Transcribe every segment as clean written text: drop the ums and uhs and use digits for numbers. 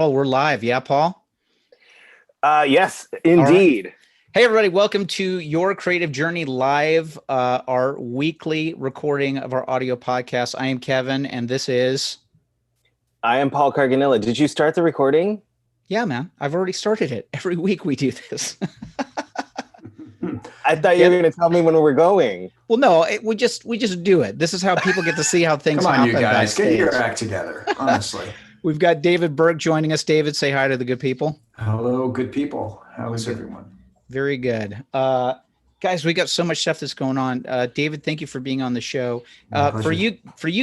Oh, we're live. Yeah, Paul? Yes, All right. indeed. Hey, everybody. Welcome to Your Creative Journey Live, our weekly recording of our audio podcast. I am Kevin, and this is... I am Paul Carganilla. Did you start the recording? Yeah, man. I've already started it. Every week we do this. I thought you were going to tell me when we're going. Well, no, we just do it. This is how people get to see how things Come on, happen you guys. backstage. Get your act together, honestly. We've got David Burke joining us. David, say hi to the good people. Hello, good people. How is everyone? Very good. Guys, we got so much stuff that's going on. David, thank you for being on the show. For you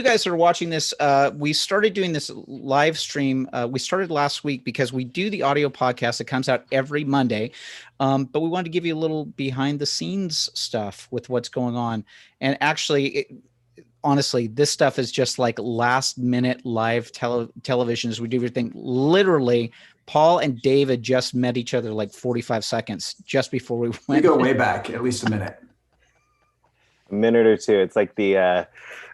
guys that are watching this, we started doing this live stream. We started last week because we do the audio podcast that comes out every Monday. But we wanted to give you a little behind the scenes stuff with what's going on. And actually, honestly, this stuff is just like last minute live television as we do everything. Literally, Paul and David just met each other like 45 seconds just before we went. We go way back, at least a minute. A minute or two. It's like the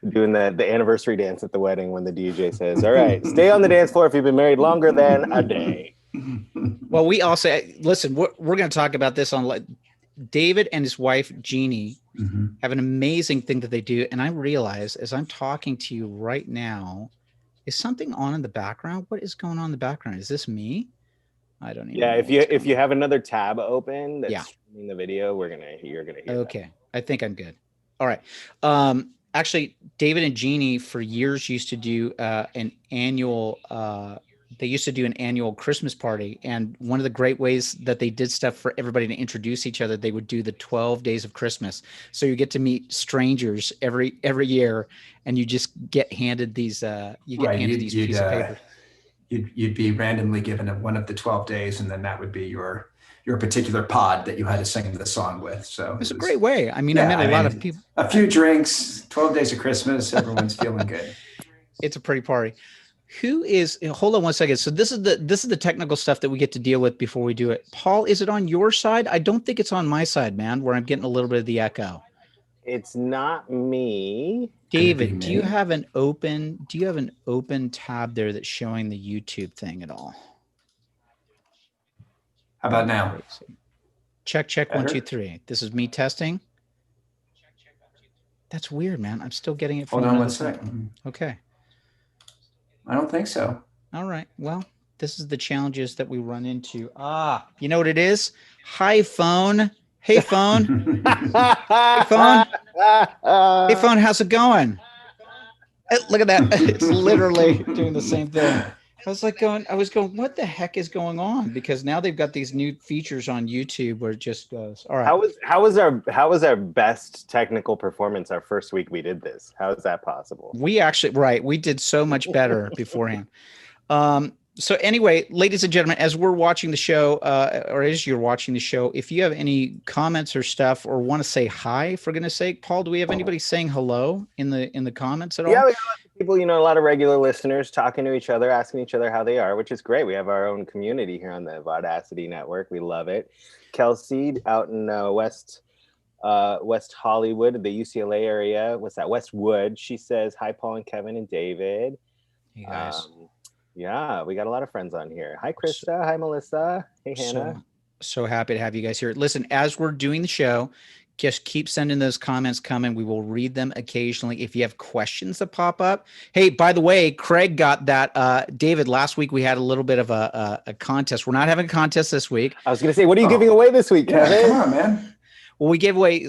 doing the anniversary dance at the wedding when the DJ says, all right, stay on the dance floor if you've been married longer than a day. Well, we also, listen, we're going to talk about this on David and his wife, Jeannie, have an amazing thing that they do. And I realize as I'm talking to you right now, is something on in the background? What is going on in the background? Is this me? I don't even know. If you have another tab open that's streaming the video, you're gonna hear okay. That. I think I'm good. All right. Actually, David and Jeannie for years used to do an annual Christmas party. And one of the great ways that they did stuff for everybody to introduce each other, they would do the 12 days of Christmas. So you get to meet strangers every year, and you just get handed these, pieces of paper. You'd be randomly given one of the 12 days, and then that would be your particular pod that you had to sing the song with. So it's a great way. I mean, I met a lot of people. A few drinks, 12 days of Christmas, everyone's feeling good. It's a pretty party. Hold on one second. So this is the technical stuff that we get to deal with before we do it. Paul, is it on your side? I don't think it's on my side, man, where I'm getting a little bit of the echo. It's not me. David, do you have an open tab there that's showing the YouTube thing at all? How about now? Check, 1, 2, 3. This is me testing. That's weird, man. I'm still getting it from Hold on one second. Okay. I don't think so. All right. Well, this is the challenges that we run into. You know what it is? Hi, phone. Hey, phone. Hey, phone. Hey, phone. How's it going? Look at that. It's literally doing the same thing. I was going, what the heck is going on? Because now they've got these new features on YouTube where it just goes. All right. How was our best technical performance our first week we did this? How is that possible? We did so much better beforehand. So anyway, ladies and gentlemen, as we're watching the show, or as you're watching the show, if you have any comments or stuff or want to say hi, for goodness sake, Paul, do we have anybody saying hello in the comments at all? Yeah, we have people, a lot of regular listeners talking to each other, asking each other how they are, which is great. We have our own community here on the Vodacity Network. We love it. Kelsey out in West Hollywood, the UCLA area. What's that? Westwood. She says, hi, Paul and Kevin and David. Hey, guys. Yeah, we got a lot of friends on here. Hi, Krista. Hi, Melissa. Hey, Hannah. So happy to have you guys here. Listen, as we're doing the show, just keep sending those comments coming. We will read them occasionally. If you have questions that pop up. Hey, by the way, Craig got that. David, last week we had a little bit of a contest. We're not having a contest this week. I was going to say, what are you giving away this week, Kevin? Yeah, come on, man. Well, we gave away,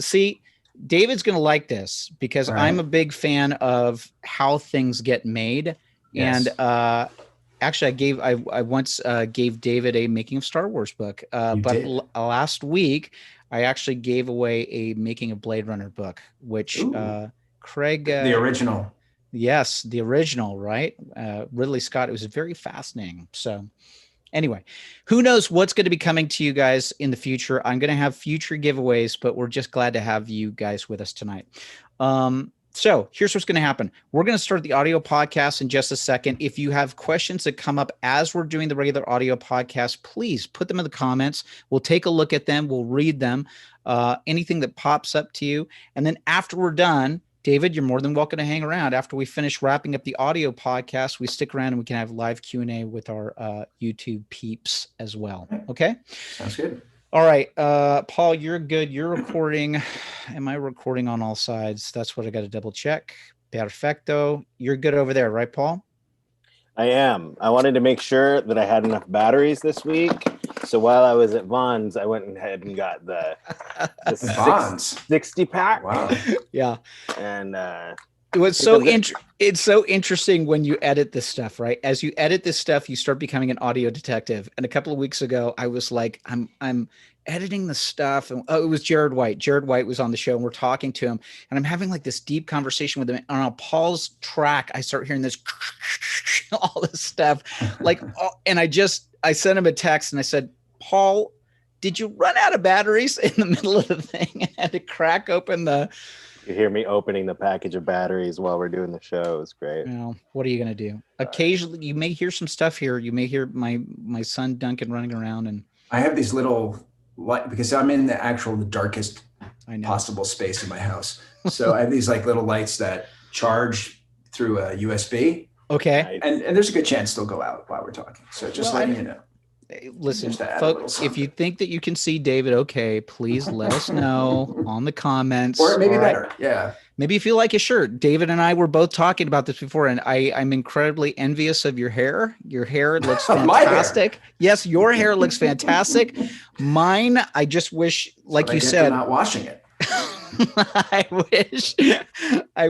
David's going to like this because I'm a big fan of how things get made. Yes. And, actually, I once gave David a Making of Star Wars book, but last week I actually gave away a Making of Blade Runner book, which Craig, the original. Yes, the original, right? Ridley Scott. It was very fascinating. So anyway, who knows what's going to be coming to you guys in the future? I'm going to have future giveaways, but we're just glad to have you guys with us tonight. So here's what's going to happen. We're going to start the audio podcast in just a second. If you have questions that come up as we're doing the regular audio podcast, please put them in the comments. We'll take a look at them. We'll read them, anything that pops up to you. And then after we're done, David, you're more than welcome to hang around. After we finish wrapping up the audio podcast, we stick around and we can have live Q&A with our YouTube peeps as well. Okay? Sounds good. All right. Paul, you're good. You're recording. Am I recording on all sides? That's what I got to double check. Perfecto. You're good over there, right, Paul? I am. I wanted to make sure that I had enough batteries this week. So while I was at Vaughn's, I went ahead and got the Vaughn's 60-pack. Wow. Yeah. And it was it's so interesting when you edit this stuff, right? As you edit this stuff, you start becoming an audio detective. And a couple of weeks ago, I was like, I'm editing the stuff. And it was Jared White. Jared White was on the show and we're talking to him and I'm having like this deep conversation with him. And on Paul's track, I start hearing this, all this stuff like, and I sent him a text and I said, Paul, did you run out of batteries in the middle of the thing? I had to crack open you hear me opening the package of batteries while we're doing the show. It's great. Well, what are you going to do? Occasionally you may hear some stuff here. You may hear my son Duncan running around and I have these little light because I'm in the darkest possible space in my house. So I have these like little lights that charge through a USB. Okay. And there's a good chance they'll go out while we're talking. So just letting you know. Listen, folks, if you think that you can see David, okay, please let us know on the comments. Or maybe better. Yeah. Maybe if you like his shirt. David and I were both talking about this before, and I'm incredibly envious of your hair. Your hair looks fantastic. Yes, your hair looks fantastic. Mine, I just wish, like you said, not washing it. I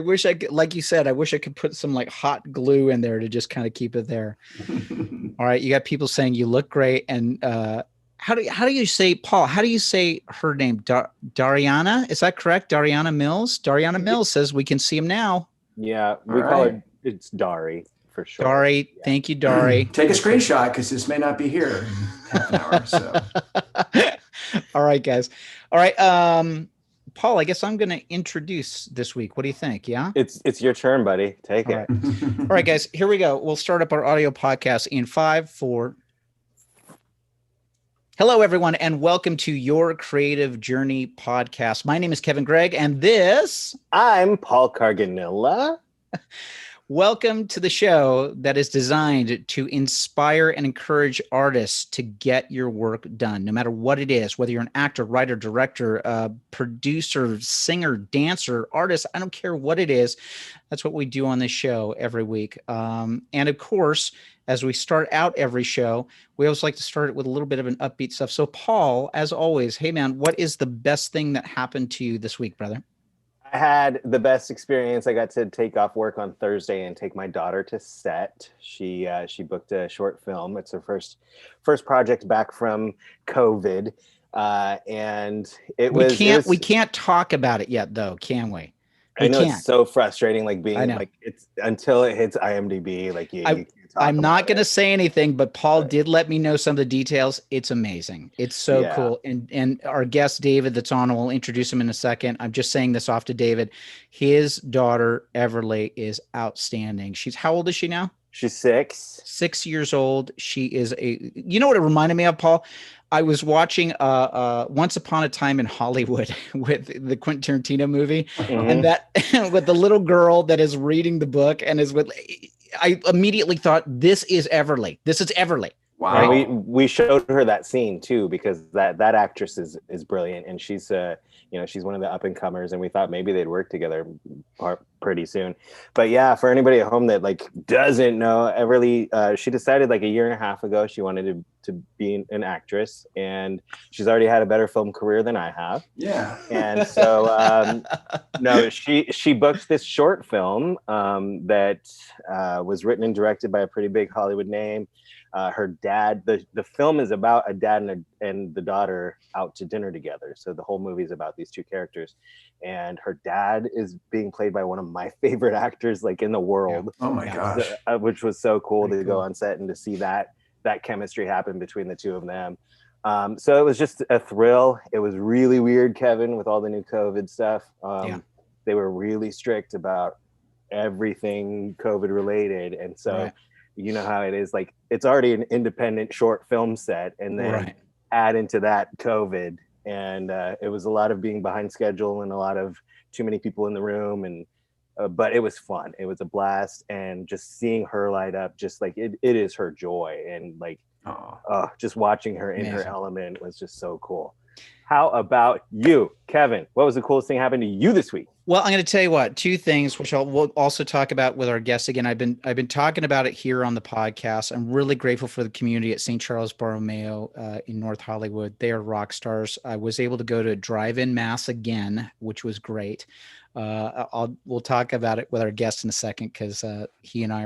wish I could, like you said, I wish I could put some like hot glue in there to just kind of keep it there. All right. You got people saying you look great. And how do you say, Paul, how do you say her name? Dariana? Is that correct? Dariana Mills? Dariana Mills says we can see him now. Yeah. We call her, it's Dari for sure. Dari. Yeah. Thank you, Dari. Take a screenshot because this may not be here in half an hour. So. All right, guys. All right. Paul, I guess I'm going to introduce this week. What do you think? Yeah? It's your turn, buddy. Take it. All right, guys, here we go. We'll start up our audio podcast in 5, 4. Hello, everyone, and welcome to Your Creative Journey podcast. My name is Kevin Gregg, and I'm Paul Carganilla. Welcome to the show that is designed to inspire and encourage artists to get your work done, no matter what it is, whether you're an actor, writer, director, producer, singer, dancer, artist, I don't care what it is. That's what we do on this show every week. And of course, as we start out every show, we always like to start it with a little bit of an upbeat stuff. So Paul, as always, hey man, what is the best thing that happened to you this week, brother? I had the best experience. I got to take off work on Thursday and take my daughter to set. She booked a short film. It's her first project back from COVID, and we can't talk about it yet, though, can we? I know it's so frustrating, like being like it's until it hits IMDb. Like you can't talk I'm not going to it. say anything, but Paul did let me know some of the details. It's amazing. It's so cool. And our guest David that's on, we'll introduce him in a second. I'm just saying this off to David. His daughter Everly is outstanding. How old is she now? She's 6. 6 years old. She is you know what it reminded me of, Paul? I was watching Once Upon a Time in Hollywood with the Quentin Tarantino movie, and that with the little girl that is reading the book and is with. I immediately thought, this is Everly. This is Everly. Wow. And we showed her that scene too, because that actress is brilliant, and she's she's one of the up and comers, and we thought maybe they'd work together pretty soon. But yeah, for anybody at home that like doesn't know, Everly, she decided like a year and a half ago she wanted to be an actress, and she's already had a better film career than I have. Yeah. And so no, she booked this short film that was written and directed by a pretty big Hollywood name. Her dad, the film is about a dad and the daughter out to dinner together. So the whole movie is about these two characters, and her dad is being played by one of my favorite actors like in the world. Yeah. Oh my gosh. Which was so cool to go on set and to see that chemistry happen between the two of them. So it was just a thrill. It was really weird, Kevin, with all the new COVID stuff. They were really strict about everything COVID related. And so you know how it is, like it's already an independent short film set, and then add into that COVID, and it was a lot of being behind schedule and a lot of too many people in the room, and but it was fun. It was a blast, and just seeing her light up, just like it is her joy, and like just watching her in her element was just so cool. How about you, Kevin? What was the coolest thing happened to you this week? Well, I'm going to tell you what, two things, which we'll also talk about with our guests. Again, I've been talking about it here on the podcast. I'm really grateful for the community at St. Charles Borromeo in North Hollywood. They are rock stars. I was able to go to drive-in mass again, which was great. We'll talk about it with our guest in a second, because he and I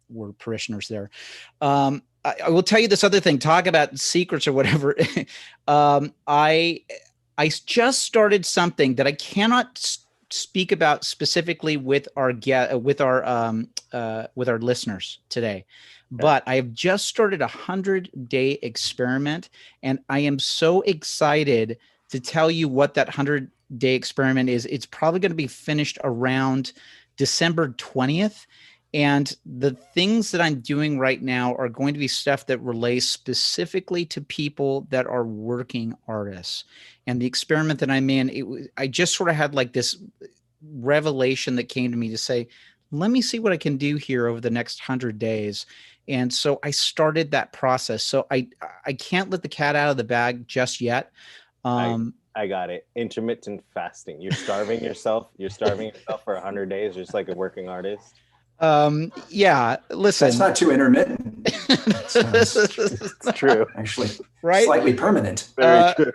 were parishioners there. I will tell you this other thing. Talk about secrets or whatever. I just started something that I cannot speak about specifically with our listeners today, but I have just started a 100-day experiment, and I am so excited to tell you what that 100-day experiment is. It's probably going to be finished around December 20th. And the things that I'm doing right now are going to be stuff that relates specifically to people that are working artists. And the experiment that I'm in, I just sort of had like this revelation that came to me to say, let me see what I can do here over the next 100 days. And so I started that process. So I can't let the cat out of the bag just yet. I got it. Intermittent fasting. You're starving yourself. You're starving yourself for 100 days, just like a working artist. Yeah, listen. That's not too intermittent. It's true. Actually, right? Slightly permanent. Very true.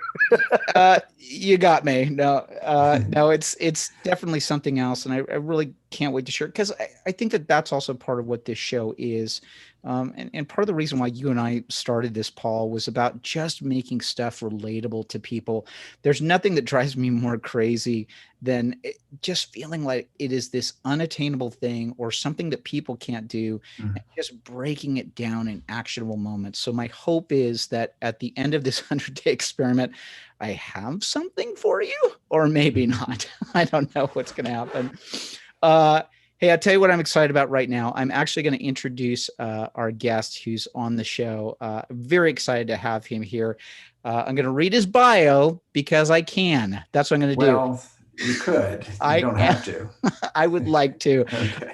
You got me. No, it's definitely something else. And I really can't wait to share it, because I think that's also part of what this show is. And part of the reason why you and I started this, Paul, was about just making stuff relatable to people. There's nothing that drives me more crazy than just feeling like it is this unattainable thing or something that people can't do, and just breaking it down in actionable moments. So my hope is that at the end of this 100-day experiment, I have something for you, or maybe not. I don't know what's going to happen. Hey, I'll tell you what I'm excited about right now. I'm actually going to introduce our guest who's on the show. Very excited to have him here. I'm going to read his bio because I can. That's what I'm going to do. Well, you could. You don't have to. I would like to. Okay.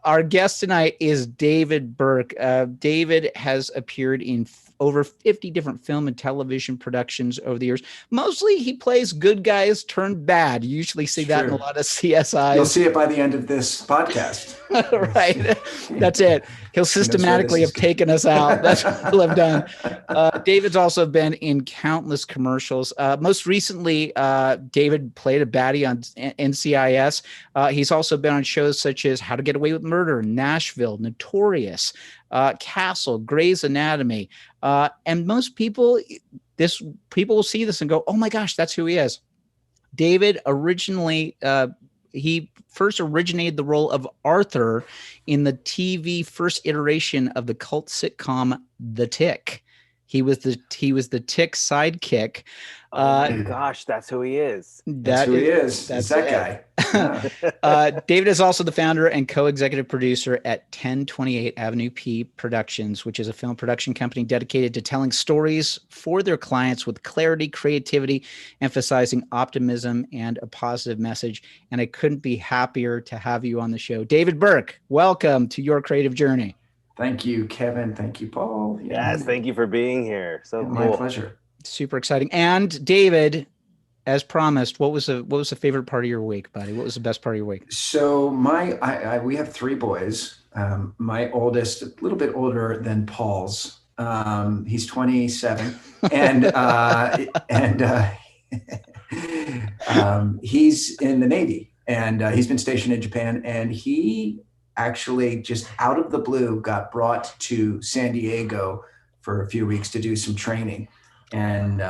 Our guest tonight is David Burke. David has appeared in over 50 different film and television productions over the years. Mostly he plays good guys turned bad. You usually see that in a lot of CSIs. You'll see it by the end of this podcast. Right. That's it. He'll systematically have taken us out. That's what he'll have done. David's also been in countless commercials. Most recently, David played a baddie on NCIS. He's also been on shows such as How to Get Away with Murder, Nashville, Notorious, Castle, Grey's Anatomy. And most people will see this and go, oh my gosh, that's who he is. David originally, he first originated the role of Arthur in the TV first iteration of the cult sitcom The Tick. He was the Tick sidekick. Oh my gosh, that's who he is. That's who he is. That's that guy. Yeah. David is also the founder and co-executive producer at 1028 Avenue P Productions, which is a film production company dedicated to telling stories for their clients with clarity, creativity, emphasizing optimism and a positive message. And I couldn't be happier to have you on the show. David Burke, welcome to your creative journey. Thank you, Kevin. Thank you, Paul. Yes, thank you for being here. So cool. My pleasure. Super exciting. And David, as promised, what was the favorite part of your week, buddy? What was the best part of your week? So we have three boys. My oldest, a little bit older than Paul's. He's 27, and he's in the Navy, and he's been stationed in Japan, and he actually just out of the blue got brought to San Diego for a few weeks to do some training. And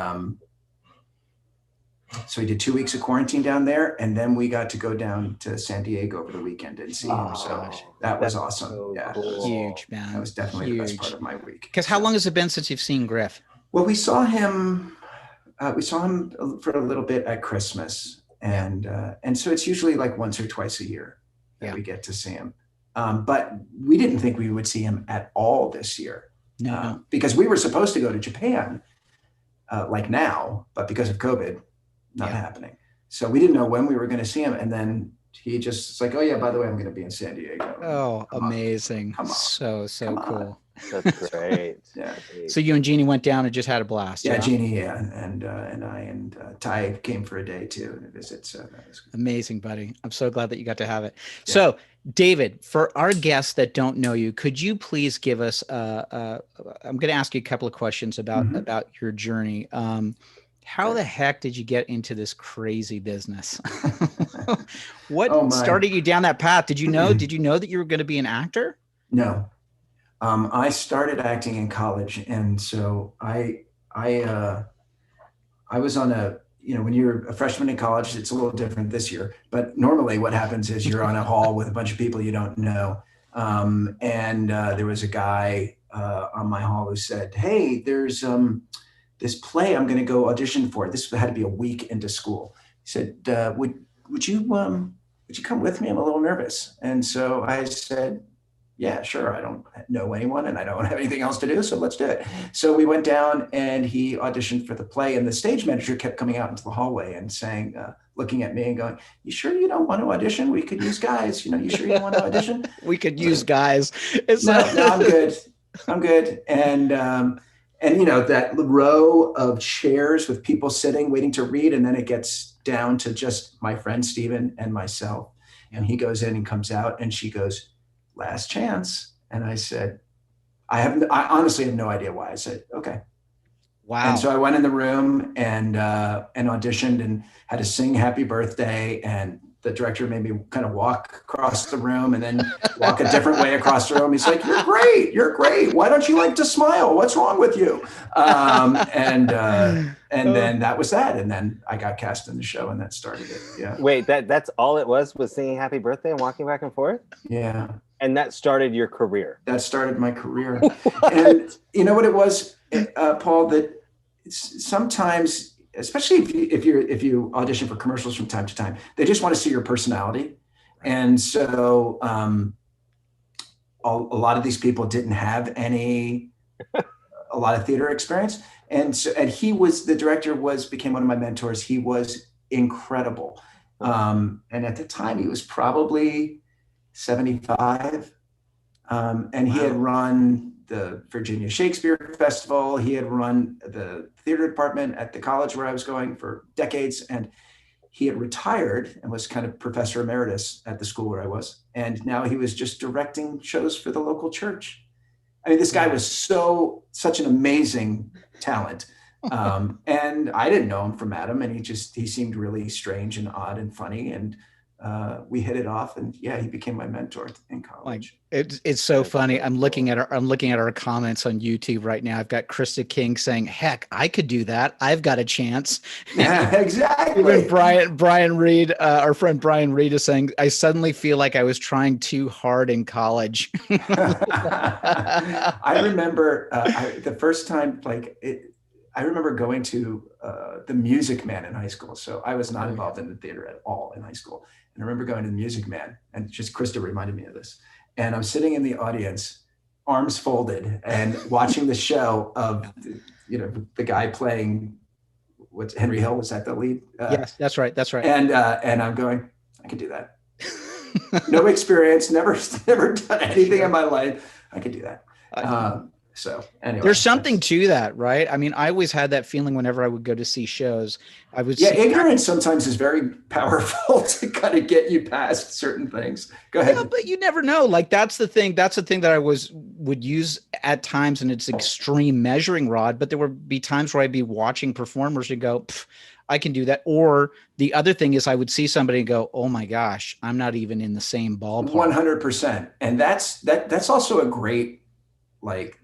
so he did 2 weeks of quarantine down there, and then we got to go down to San Diego over the weekend and see him. So that was awesome. So yeah, cool. Huge, man. That was definitely the best part of my week. Because how long has it been since you've seen Griff? Well, we saw him for a little bit at Christmas, and so it's usually like once or twice a year that we get to see him. But we didn't think we would see him at all this year. No. Because we were supposed to go to Japan like now, but because of COVID, not happening. So we didn't know when we were going to see him. And then he just is like, oh yeah, by the way, I'm going to be in San Diego. Oh, amazing. Come on. So cool. That's great. Yeah. So you and Jeannie went down and just had a blast. Yeah, Jeannie, yeah, and I and Ty came for a day too to visit. So that was good. Amazing, buddy. I'm so glad that you got to have it. Yeah. So, David, for our guests that don't know you, could you please give us? I'm going to ask you a couple of questions about your journey. How the heck did you get into this crazy business? What started you down that path? Did you know that you were going to be an actor? No. I started acting in college, and so I was on a, when you're a freshman in college, it's a little different this year, but normally what happens is you're on a hall with a bunch of people you don't know. And there was a guy on my hall who said, hey, there's this play I'm going to go audition for. This had to be a week into school. He said, would you come with me? I'm a little nervous. And so I said, yeah, sure. I don't know anyone and I don't have anything else to do, so let's do it. So we went down and he auditioned for the play, and the stage manager kept coming out into the hallway and saying, looking at me and going, you sure you don't want to audition? We could use guys. You sure you don't want to audition? We could use guys. No, I'm good. I'm good. And that row of chairs with people sitting, waiting to read. And then it gets down to just my friend, Steven, and myself. And he goes in and comes out and she goes, last chance. And I said, I honestly have no idea why. I said, okay. Wow. And so I went in the room and auditioned and had to sing Happy Birthday. And the director made me kind of walk across the room and then walk a different way across the room. He's like, you're great. Why don't you like to smile? What's wrong with you? And then that was that. And then I got cast in the show and that started it. Yeah. Wait, that's all it was singing Happy Birthday and walking back and forth? Yeah. And that started your career? That started my career. And you know what it was, Paul, that sometimes, especially if you audition for commercials from time to time, they just want to see your personality. And so a lot of these people didn't have a lot of theater experience. And the director became one of my mentors. He was incredible. And at the time he was probably 75. And he had run the Virginia Shakespeare Festival. He had run the theater department at the college where I was going for decades. And he had retired and was kind of professor emeritus at the school where I was. And now he was just directing shows for the local church. I mean, this guy was such an amazing talent. And I didn't know him from Adam, and he seemed really strange and odd and funny. And we hit it off, and yeah, he became my mentor in college. It's so funny. I'm looking at our comments on YouTube right now. I've got Krista King saying, "Heck, I could do that. I've got a chance." Yeah, exactly. Even Brian Reed, our friend Brian Reed, is saying, "I suddenly feel like I was trying too hard in college." I remember the first time, I remember going to the Music Man in high school. So I was not involved in the theater at all in high school. And I remember going to the Music Man, and just Krista reminded me of this. And I'm sitting in the audience, arms folded, and watching the show of, the guy playing, Henry Hill, was that the lead? Yes, that's right. And I'm going, I could do that. No experience, never done anything in my life. I could do that. So anyway, there's something to that, right? I mean, I always had that feeling whenever I would go to see shows. Ignorance sometimes is very powerful to kind of get you past certain things. Go ahead. Yeah, but you never know. That's the thing. That's the thing that I would use at times, and it's extreme measuring rod. But there would be times where I'd be watching performers and go, I can do that. Or the other thing is I would see somebody and go, oh my gosh, I'm not even in the same ballpark. 100%. And that's also a great,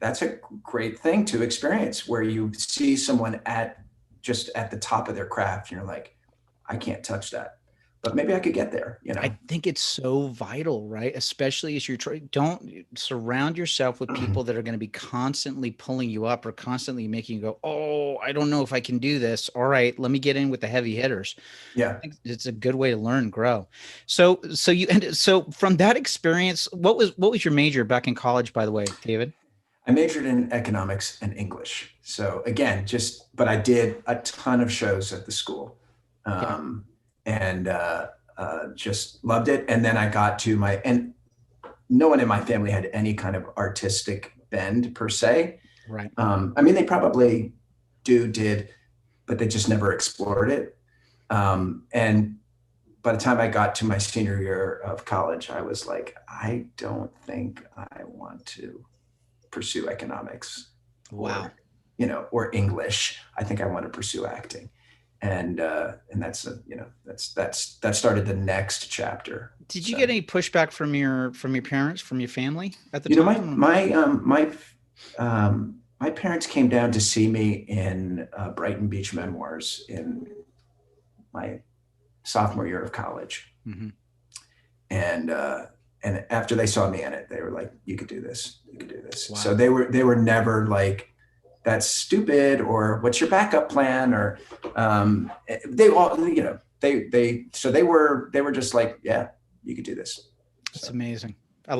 that's a great thing to experience, where you see someone at the top of their craft and you're like, I can't touch that, but maybe I could get there. I think it's so vital, right? Especially as you're don't surround yourself with people that are going to be constantly pulling you up or constantly making you go, oh, I don't know if I can do this. All right, let me get in with the heavy hitters. Yeah. I think it's a good way to learn and grow. So from that experience, what was your major back in college, by the way, David? I majored in economics and English. So again, but I did a ton of shows at the school. And just loved it. And then I got to and no one in my family had any kind of artistic bend per se. Right. I mean, they probably did, but they just never explored it. And by the time I got to my senior year of college, I was like, I don't think I want to pursue economics. Wow. Or English. I think I want to pursue acting. And that's that started the next chapter. Did you get any pushback from your parents, from your family at the time? My parents came down to see me in Brighton Beach Memoirs in my sophomore year of college. Mm-hmm. And after they saw me in it, they were like, "You could do this. You could do this." Wow. So they were never like, "That's stupid," or "What's your backup plan?" Or they all, they were just like, "Yeah, you could do this." That's amazing. I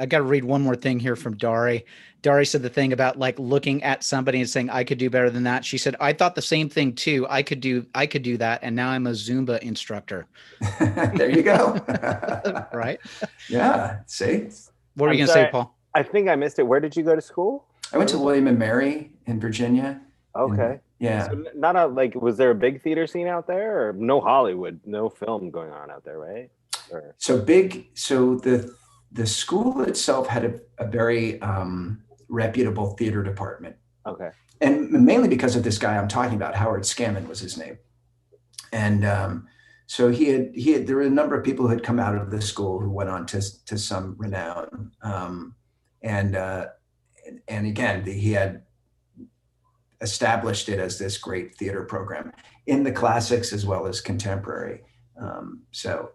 got to read one more thing here from Dari. Dari said the thing about like looking at somebody and saying, I could do better than that. She said, I thought the same thing too. I could do that. And now I'm a Zumba instructor. There you go. Right. Yeah. See, what were you going to say, Paul? I think I missed it. Where did you go to school? I went to William and Mary in Virginia. Okay. Yeah. So was there a big theater scene out there, or no Hollywood, no film going on out there, right? So the school itself had a very reputable theater department. Okay. And mainly because of this guy I'm talking about, Howard Scammon was his name. And so he had there were a number of people who had come out of the school who went on to some renown. And again, he had established it as this great theater program in the classics as well as contemporary. So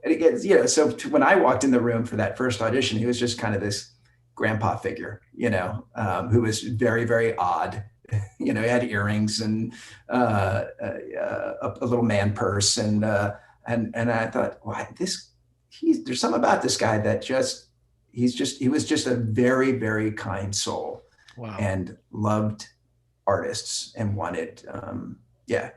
when I walked in the room for that first audition, he was just kind of this grandpa figure, who was very, very odd. He had earrings and a little man purse, and I thought, why there's something about this guy that he was just a very, very kind soul. Wow. And loved artists and wanted,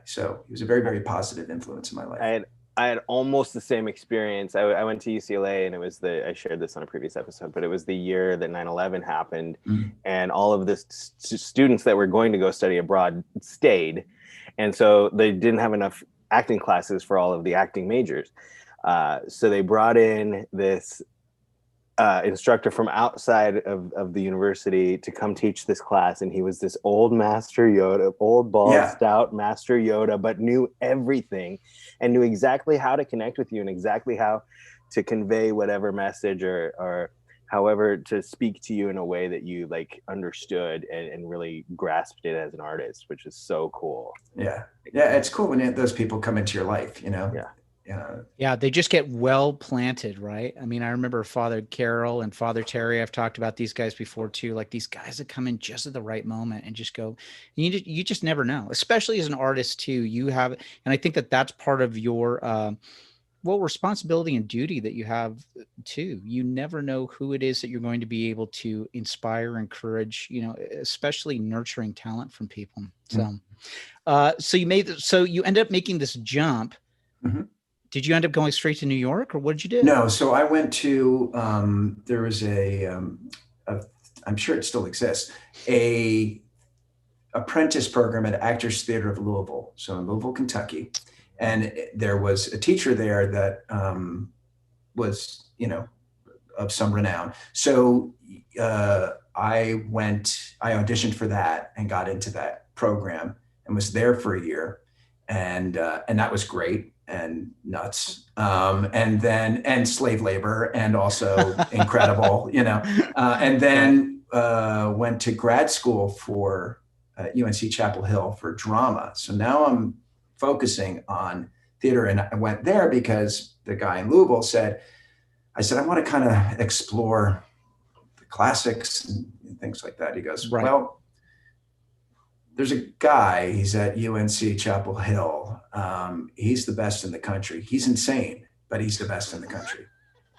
so he was a very, very positive influence in my life. I had almost the same experience. I went to UCLA, and it was I shared this on a previous episode, but it was the year that 9/11 happened, and all of the students that were going to go study abroad stayed. And so they didn't have enough acting classes for all of the acting majors. So they brought in this instructor from outside of the university to come teach this class, and he was this old Master Yoda, old bald stout Master Yoda, but knew everything and knew exactly how to connect with you and exactly how to convey whatever message or however to speak to you in a way that you like understood and really grasped it as an artist, which is so cool. Yeah It's cool when those people come into your life. Yeah, they just get well planted, right? I mean, I remember Father Carol and Father Terry. I've talked about these guys before too. Like these guys that come in just at the right moment and just go. You just never know, especially as an artist too. You have, and I think that's part of your responsibility and duty that you have too. You never know who it is that you're going to be able to inspire, encourage. Especially nurturing talent from people. So, so you end up making this jump. Mm-hmm. Did you end up going straight to New York, or what did you do? No, so I went to, there was I'm sure it still exists, a apprentice program at Actors Theater of Louisville. So in Louisville, Kentucky. And there was a teacher there that was, of some renown. So I auditioned for that and got into that program and was there for a year. And that was great. And nuts, and slave labor, and also incredible, and then went to grad school for UNC Chapel Hill for drama. So now I'm focusing on theater, and I went there because the guy in Louisville I said, I want to kind of explore the classics and things like that. He goes, right. Well, there's a guy, he's at UNC Chapel Hill. He's the best in the country. He's insane, but he's the best in the country.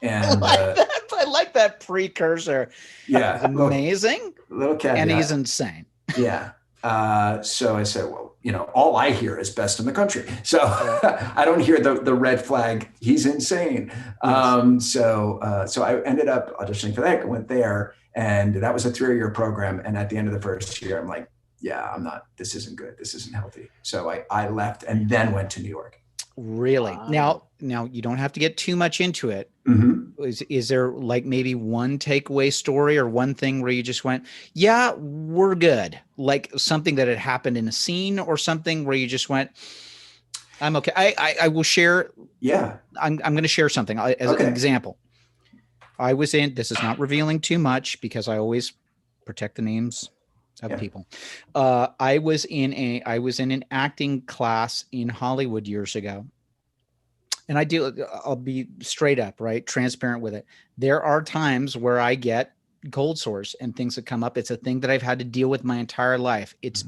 And I like that precursor. Yeah. Amazing. Little caveat. And he's insane. Yeah. So I said, well, all I hear is best in the country. So I don't hear the red flag. He's insane. Yes. So I ended up auditioning for that. I went there, and that was a 3-year program. And at the end of the first year, I'm like, yeah, this isn't good. This isn't healthy. So I left and then went to New York. Really? Now you don't have to get too much into it. Mm-hmm. Is there like maybe one takeaway story or one thing where you just went, yeah, we're good? Like something that had happened in a scene or something where you just went, I'm okay. I will share. Yeah. I'm going to share something as an example. I was in, this is not revealing too much because I always protect the names of people. I was in an acting class in Hollywood years ago. And I'll be straight up, right? Transparent with it. There are times where I get cold sores and things that come up. It's a thing that I've had to deal with my entire life. It's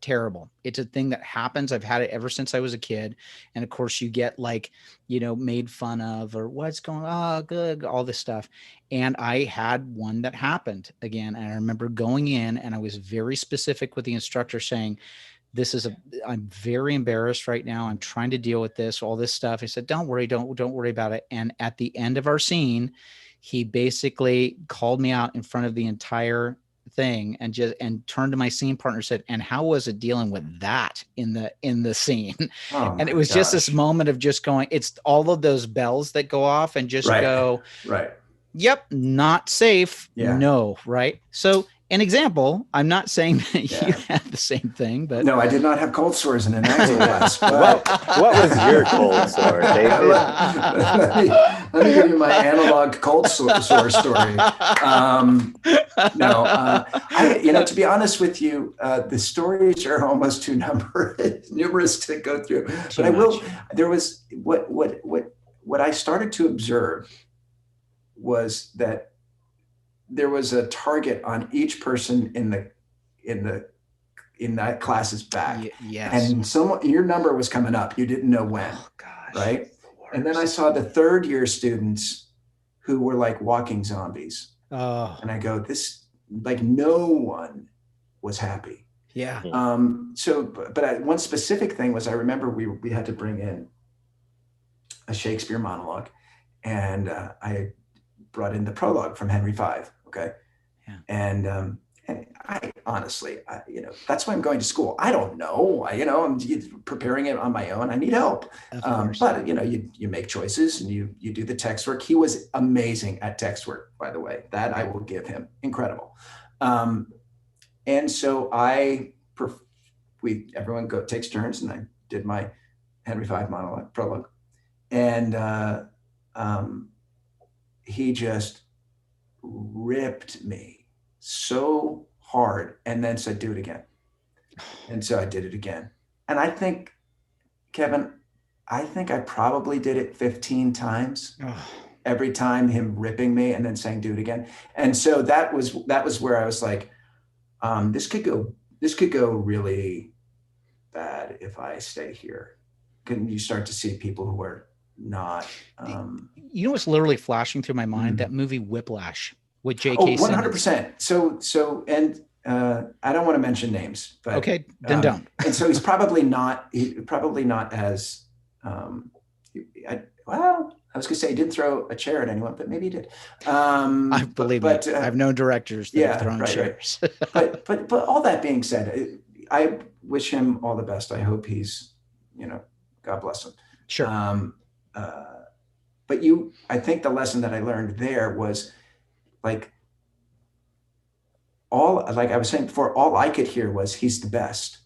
terrible. It's a thing that happens. I've had it ever since I was a kid. And of course you get like, made fun of or what's going on, good, all this stuff. And I had one that happened again. And I remember going in and I was very specific with the instructor saying, I'm very embarrassed right now. I'm trying to deal with this, all this stuff. He said, don't worry, don't worry about it. And at the end of our scene, he basically called me out in front of the entire thing and turned to my scene partner and said, and how was it dealing with that in the scene? And it was just this moment of just going, it's all of those bells that go off and just go, right. Yep. Not safe. Yeah. No. Right. So, an example, I'm not saying that you had the same thing, but no, I did not have cold sores in an acting class. What was your cold sore, David? let me give you my analog cold sore story. To be honest with you, the stories are almost too numerous to go through. But I will. There was what I started to observe was that there was a target on each person in that class's back. Yes. And your number was coming up. You didn't know when. Oh, gosh. Right. And then I saw the 3rd-year students who were like walking zombies. Oh. And I go, no one was happy. Yeah. But one specific thing was I remember we had to bring in a Shakespeare monologue, and I brought in the prologue from Henry V. Okay. Yeah. And I honestly, that's why I'm going to school. I don't know. I'm preparing it on my own. I need help. But you make choices and you do the text work. He was amazing at text work, by the way. That I will give him. Incredible. And so everyone takes turns, and I did my Henry V monologue prologue, and he just ripped me so hard and then said, do it again. And so I did it again. And I think, Kevin, I probably did it 15 times. Every time him ripping me and then saying, do it again. And so that was where I was like, this could go really bad if I stay here. Can you start to see people who are not, what's literally flashing through my mind? That movie Whiplash with J.K. Simmons. 100%. So, and I don't want to mention names, but okay, then don't. And so he's probably not as, I was going to say he didn't throw a chair at anyone, but maybe he did. I believe it. I've known directors that have thrown chairs. Right. but all that being said, I wish him all the best. I hope he's, God bless him. Sure. But I think the lesson that I learned there was like I was saying before, all I could hear was he's the best.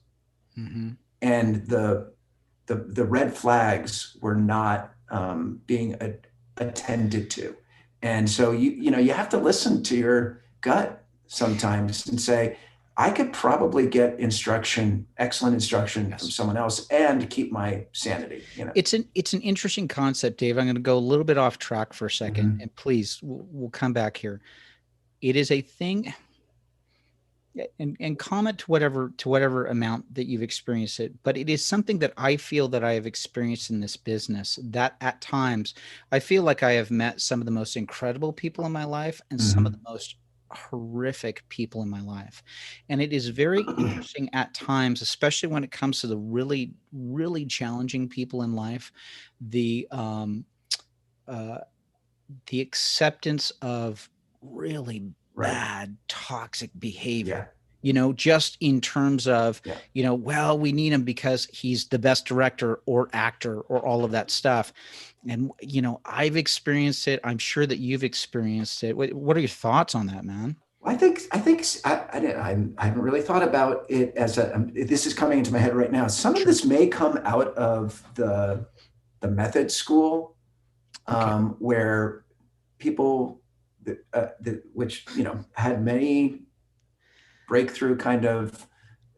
Mm-hmm. And the red flags were not being attended to. And so you have to listen to your gut sometimes and say, I could probably get excellent instruction from someone else and keep my sanity. It's an interesting concept, Dave. I'm going to go a little bit off track for a second, and please, we'll come back here. It is a thing, and comment to whatever amount that you've experienced it, but it is something that I feel that I have experienced in this business, that at times I feel like I have met some of the most incredible people in my life and some of the most horrific people in my life. And it is very interesting at times, especially when it comes to the really, really challenging people in life, the acceptance of really bad, toxic behavior. Just in terms of, well, we need him because he's the best director or actor or all of that stuff. And, I've experienced it. I'm sure that you've experienced it. What are your thoughts on that, man? I haven't really thought about it as this is coming into my head right now. Some of this may come out of the method school, where people which had many breakthrough kind of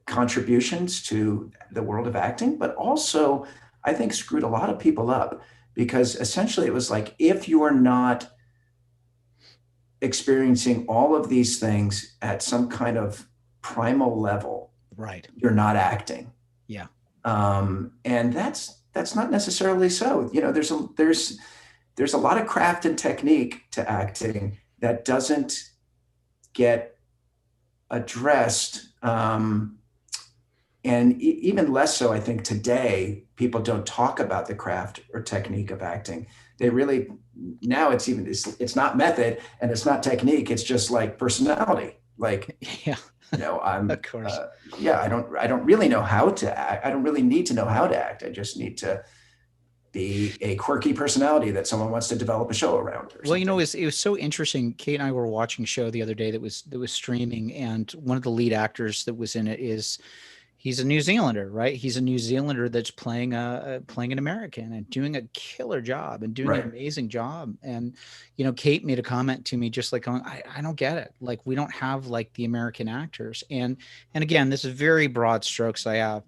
contributions to the world of acting, but also I think screwed a lot of people up, because essentially it was like, if you are not experiencing all of these things at some kind of primal level, you're not acting. And that's not necessarily so. There's a lot of craft and technique to acting that doesn't get addressed, and even less so, I think, today. People don't talk about the craft or technique of acting. They really, now it's not method and it's not technique. It's just like personality. Like, I'm, of course. I don't really know how to act. I don't really need to know how to act. I just need to be a quirky personality that someone wants to develop a show around. Well, it was so interesting. Kate and I were watching a show the other day that was streaming, and one of the lead actors that was in it he's a New Zealander, right? He's a New Zealander that's playing an American and doing a killer job and doing an amazing job. And, Kate made a comment to me just like, I don't get it. Like, we don't have like the American actors. And again, this is very broad strokes I have.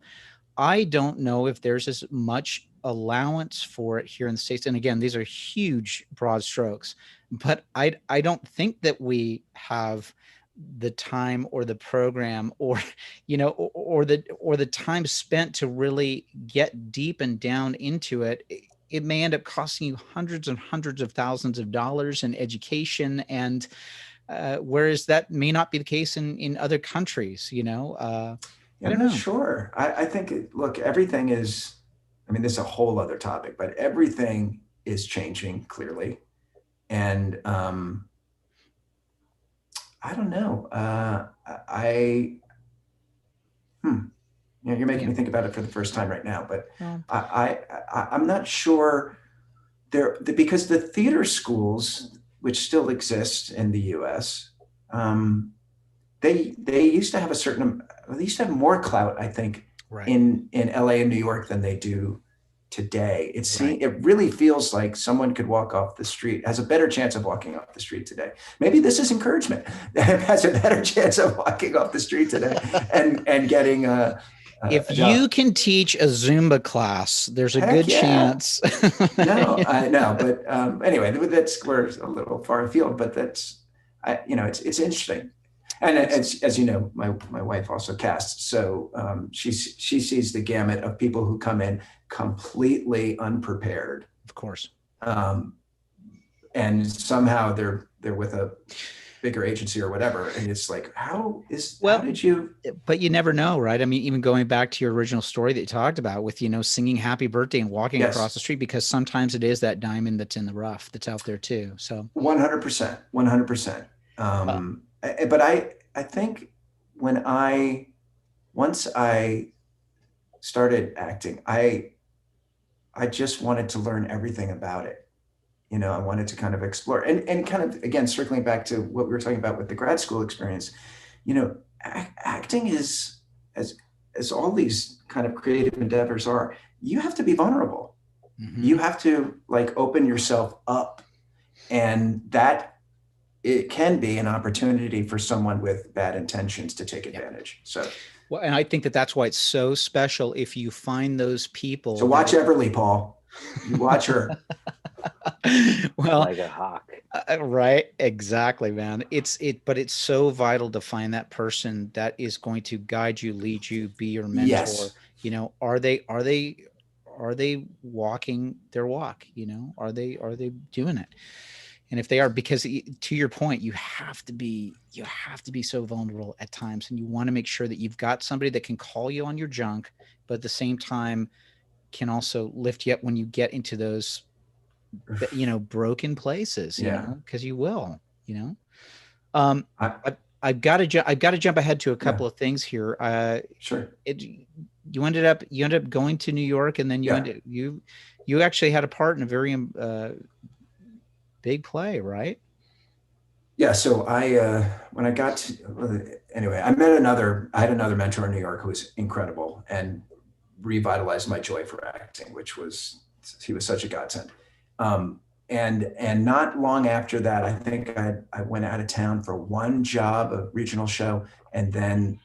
I don't know if there's as much allowance for it here in the States. And again, these are huge broad strokes, but I don't think that we have the time or the program or the time spent to really get deep and down into it. It may end up costing you hundreds and hundreds of thousands of dollars in education, and whereas that may not be the case in other countries. I don't know. Sure. I think, look, everything is, this is a whole other topic, but everything is changing clearly. And I don't know. You're making me think about it for the first time right now, but I'm not sure because the theater schools, which still exist in the US, they used to have they used to have more clout, I think, in LA and New York than they do today. It really feels like someone could walk off the street, has a better chance of walking off the street today. Maybe this is encouragement. Has a better chance of walking off the street today and getting if you can teach a Zumba class, there's a good chance. I know, but anyway, we're a little far afield, but it's it's interesting. And as you know, my wife also casts, so she sees the gamut of people who come in completely unprepared, of course, and somehow they're with a bigger agency or whatever, and it's like, how did you? But you never know, right? Even going back to your original story that you talked about with singing "Happy Birthday" and walking across the street, because sometimes it is that diamond that's in the rough that's out there too. So 100%. But I think once I started acting, I just wanted to learn everything about it. I wanted to kind of explore and kind of, again, circling back to what we were talking about with the grad school experience, acting is, as all these kind of creative endeavors are, you have to be vulnerable. Mm-hmm. You have to open yourself up, and that it can be an opportunity for someone with bad intentions to take advantage. So, well, and I think that's why it's so special if you find those people. So watch Everly, Paul. You watch her. Well, like a hawk. Right. Exactly, man. But it's so vital to find that person that is going to guide you, lead you, be your mentor. Yes. Are they walking their walk? Are they doing it? And if they are, because to your point, you have to be so vulnerable at times, and you want to make sure that you've got somebody that can call you on your junk, but at the same time can also lift you up when you get into those, broken places, because you will, I've got to jump ahead to a couple of things here. Sure. You ended up going to New York, and then you actually had a part in a very big play, right? Yeah. So when I got to, anyway, I had another mentor in New York who was incredible and revitalized my joy for acting, he was such a godsend. And not long after that, I think I went out of town for one job, a regional show, and then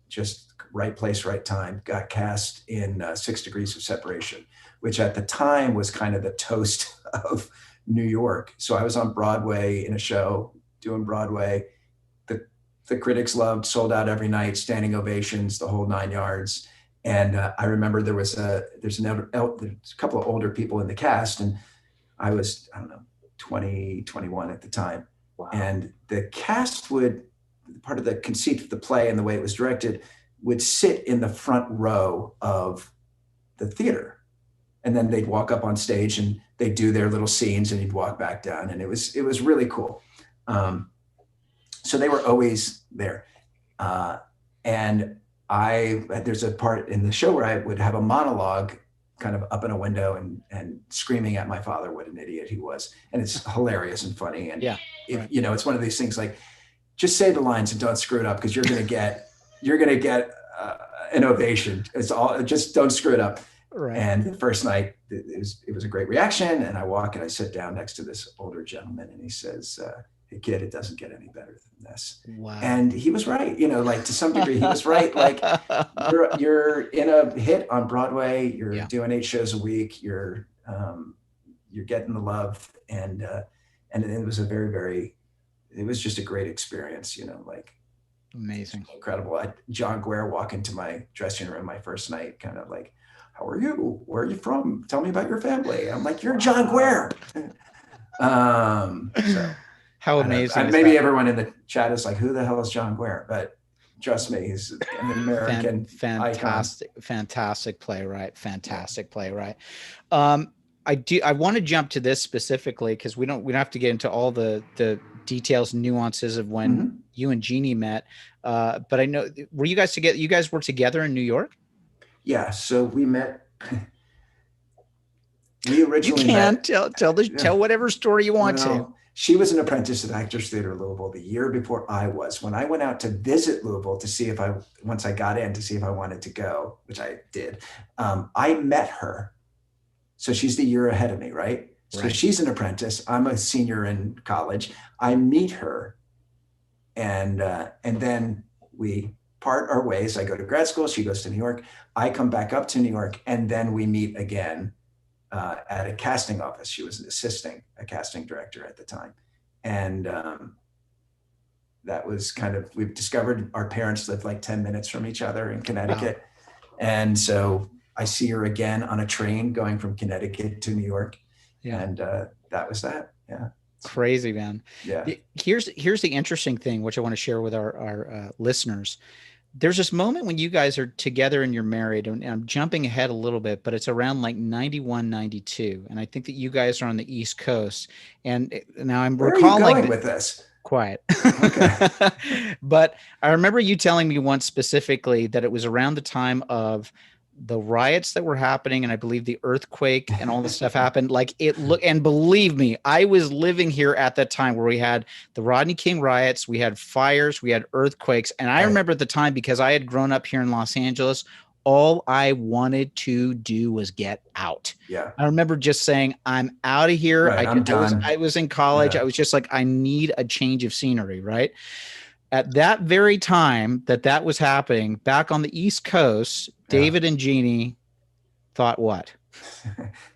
just right place, right time, got cast in 6 Degrees of Separation, which at the time was kind of the toast of New York. So I was on Broadway in a show, doing Broadway. The critics loved, sold out every night, standing ovations, the whole 9 yards. And I remember there's a couple of older people in the cast, and I was, 20, 21 at the time. Wow. And the cast part of the conceit of the play and the way it was directed, would sit in the front row of the theater. And then they'd walk up on stage and they'd do their little scenes, and you'd walk back down. And it was really cool. So they were always there. And there's a part in the show where I would have a monologue kind of up in a window and screaming at my father what an idiot he was. And it's hilarious and funny. And it's one of these things like, just say the lines and don't screw it up, because you're going to get an ovation. It's all, just don't screw it up. Right. And the first night it was a great reaction. And I walk and I sit down next to this older gentleman, and he says, "Hey kid, it doesn't get any better than this." Wow. And he was right, like to some degree he was right. Like you're in a hit on Broadway, you're doing 8 shows a week, you're getting the love. And it was it was just a great experience, like amazing, incredible. John Guare walk into my dressing room my first night, kind of like, "How are you? Where are you from? Tell me about your family." I'm like, "You're John Guare." So how amazing. Maybe everyone in the chat is like, "Who the hell is John Guare?" But trust me, he's an American fantastic playwright. Fantastic playwright. I want to jump to this specifically because we don't have to get into all the details and nuances of when you and Jeannie met. But I know, were you guys together? You guys were together in New York? Yeah. So we met. We originally tell whatever story you want to. She was an apprentice at Actors Theater Louisville the year before I was. When I went out to visit Louisville to see once I got in to see if I wanted to go, which I did, I met her. So she's the year ahead of me, right? So she's an apprentice. I'm a senior in college. I meet her, and then we part our ways. I go to grad school. She goes to New York. I come back up to New York, and then we meet again at a casting office. She was assisting a casting director at the time. And that was we've discovered our parents lived like 10 minutes from each other in Connecticut. Wow. And so I see her again on a train going from Connecticut to New York. Yeah. And that was that. Yeah. Crazy, man. Yeah. Here's the interesting thing, which I want to share with our listeners. There's this moment when you guys are together and you're married, and I'm jumping ahead a little bit, but it's around like 91, 92. And I think that you guys are on the East Coast. And now I'm recalling. Where are you going with this? Quiet. Okay. But I remember you telling me once specifically that it was around the time of the riots that were happening, and I believe the earthquake and all the stuff happened. Like and believe me, I was living here at that time where we had the Rodney King riots, we had fires, we had earthquakes. And I remember at the time, because I had grown up here in Los Angeles, all I wanted to do was get out. Yeah. I remember just saying, I'm out of here. Right, I was in college. Yeah. I was just like, I need a change of scenery. Right. At that very time that was happening back on the East Coast, David and Jeannie thought what?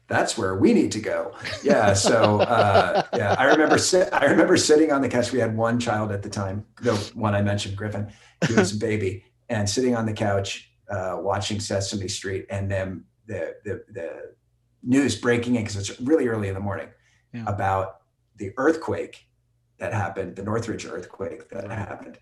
That's where we need to go. Yeah. So I remember sitting on the couch. We had one child at the time, the one I mentioned, Griffin. He was a baby, and sitting on the couch watching Sesame Street, and then the news breaking in, because it's really early in the morning, about the earthquake that happened, the Northridge earthquake that happened.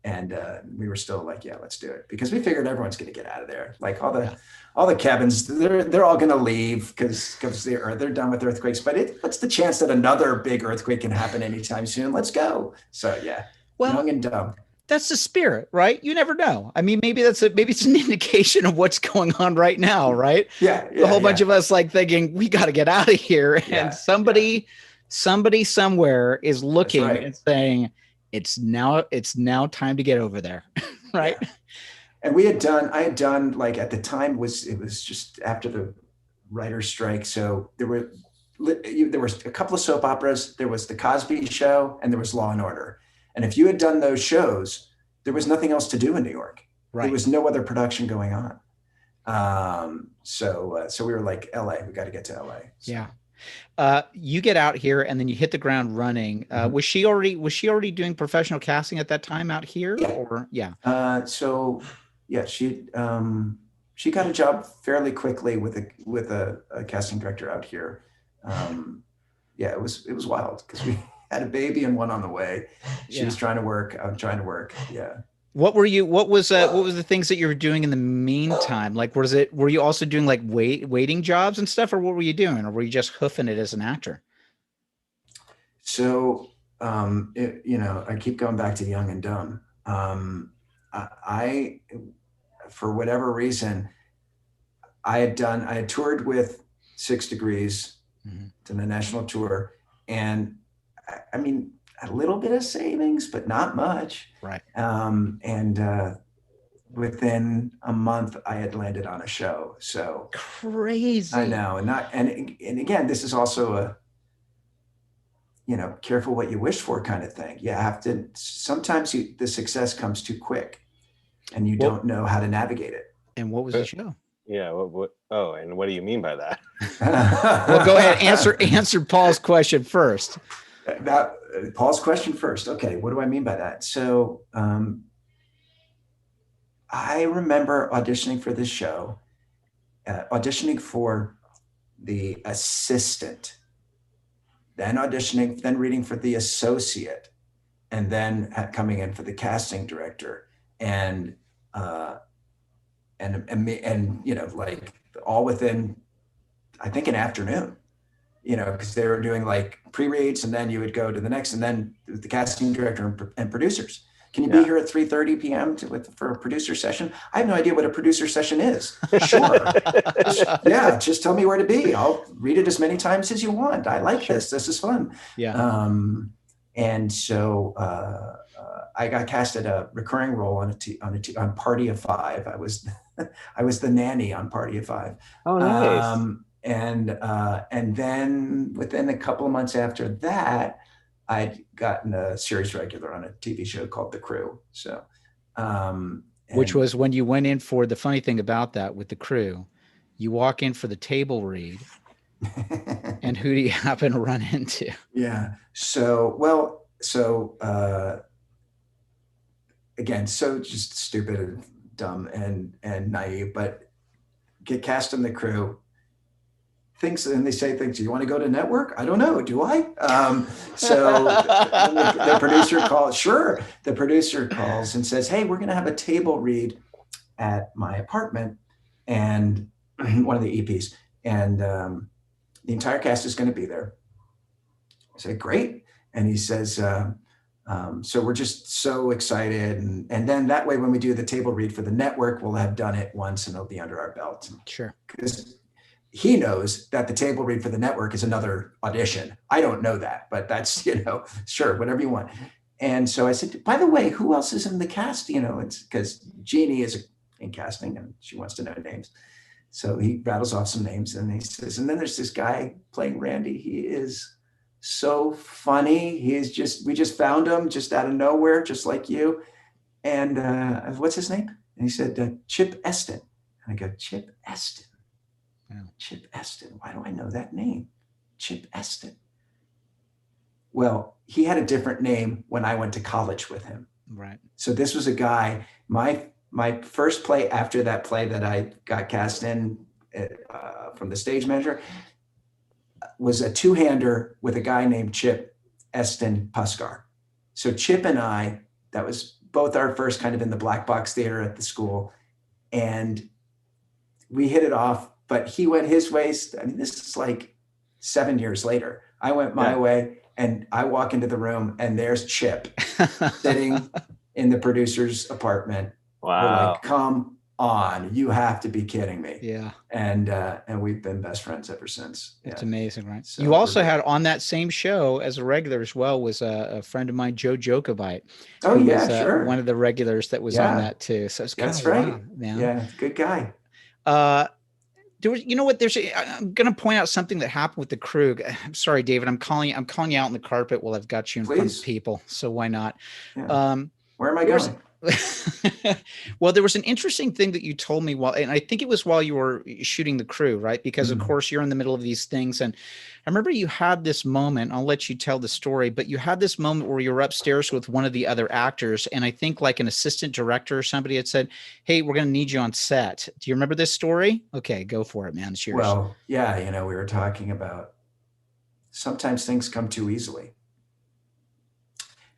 And we were still like, yeah, let's do it, because we figured everyone's going to get out of there. Like all the cabins, they're all going to leave because they're done with earthquakes. But what's the chance that another big earthquake can happen anytime soon? Let's go. So yeah, young and dumb. That's the spirit, right? You never know. I mean, maybe it's an indication of what's going on right now, right? Yeah. A whole bunch of us like thinking we got to get out of here, and somebody somewhere is looking and saying, it's now time to get over there. Right. Yeah. And I had done like, at the time it was just after the writer's strike. So there was a couple of soap operas, there was the Cosby Show, and there was Law and Order. And if you had done those shows, there was nothing else to do in New York. Right. There was no other production going on. So we were like, LA, we got to get to LA. So. Yeah. You get out here and then you hit the ground running. Was she already doing professional casting at that time out here? She got a job fairly quickly with a casting director out here. It was wild because we had a baby and one on the way. She was trying to work. I'm trying to work. Yeah. What was the things that you were doing in the meantime? Like, were you also doing like waiting jobs and stuff, or what were you doing? Or were you just hoofing it as an actor? So, I keep going back to Young and Dumb. I, for whatever reason, I had toured with 6 Degrees to the national tour. And I mean, a little bit of savings, but not much. Right. Within a month I had landed on a show. So crazy. I know. And again, this is also a, careful what you wish for kind of thing. You have to, sometimes the success comes too quick and you don't know how to navigate it. And what was the show? Yeah. And what do you mean by that? Well, go ahead. Answer Paul's question first. Paul's question first. Okay, what do I mean by that? So I remember auditioning for this show, auditioning for the assistant, then auditioning, then reading for the associate, and then coming in for the casting director, and like all within, I think, an afternoon. Because they were doing like pre-reads, and then you would go to the next, and then the casting director and producers. Can you be here at 3:30 p.m. for a producer session? I have no idea what a producer session is. Sure. Just tell me where to be. I'll read it as many times as you want. I like this. This is fun. Yeah. And so I got cast at a recurring role on Party of Five. I was the nanny on Party of Five. Oh, nice. And then within a couple of months after that, I'd gotten a series regular on a TV show called The Crew. So, which was when you went in for, the funny thing about that with The Crew, you walk in for the table read, and who do you happen to run into? Yeah. Again, so just stupid and dumb and naive, but get cast in The Crew. And they say things. Do you want to go to network? I don't know. Do I? So the producer calls. Sure. The producer calls and says, "Hey, we're going to have a table read at my apartment, and one of the EPs, and the entire cast is going to be there." I said, "Great." And he says, "So we're just so excited, and then that way, when we do the table read for the network, we'll have done it once, and it'll be under our belt." Sure. Because he knows that the table read for the network is another audition. I don't know that, but that's, sure, whatever you want. And so I said, by the way, who else is in the cast? It's because Jeannie is in casting and she wants to know names. So he rattles off some names and he says, and then there's this guy playing Randy. He is so funny. We just found him just out of nowhere, just like you. And what's his name? And he said, Chip Eston. And I go, Chip Eston. Chip Eston. Why do I know that name? Chip Eston. Well, he had a different name when I went to college with him. Right. So this was a guy, my first play after that play that I got cast in from the stage manager, was a two-hander with a guy named Chip Eston Puskar. So Chip and I, that was both our first kind of in the black box theater at the school. And we hit it off, but he went his ways. I mean, this is like 7 years later. I went my way, and I walk into the room and there's Chip sitting in the producer's apartment. Wow. We're like, come on, you have to be kidding me. Yeah. And we've been best friends ever since. It's amazing, right? So you also had on that same show as a regular as well was a friend of mine, Joe Jokobite. Oh yeah, was, sure. One of the regulars that was on that too. So it's kind That's of right, wow, man. Yeah, good guy. There was, you know what? I'm going to point out something that happened with the crew. I'm sorry, David. I'm calling you out on the carpet while I've got you in front of people. So why not? Yeah. Where am I going? Well, there was an interesting thing that you told me and I think it was while you were shooting the crew, right? Because of course you're in the middle of these things. And I remember you had this moment, I'll let you tell the story, but you had this moment where you were upstairs with one of the other actors. And I think like an assistant director or somebody had said, hey, we're going to need you on set. Do you remember this story? Okay, go for it, man. It's yours. Well, yeah, we were talking about sometimes things come too easily.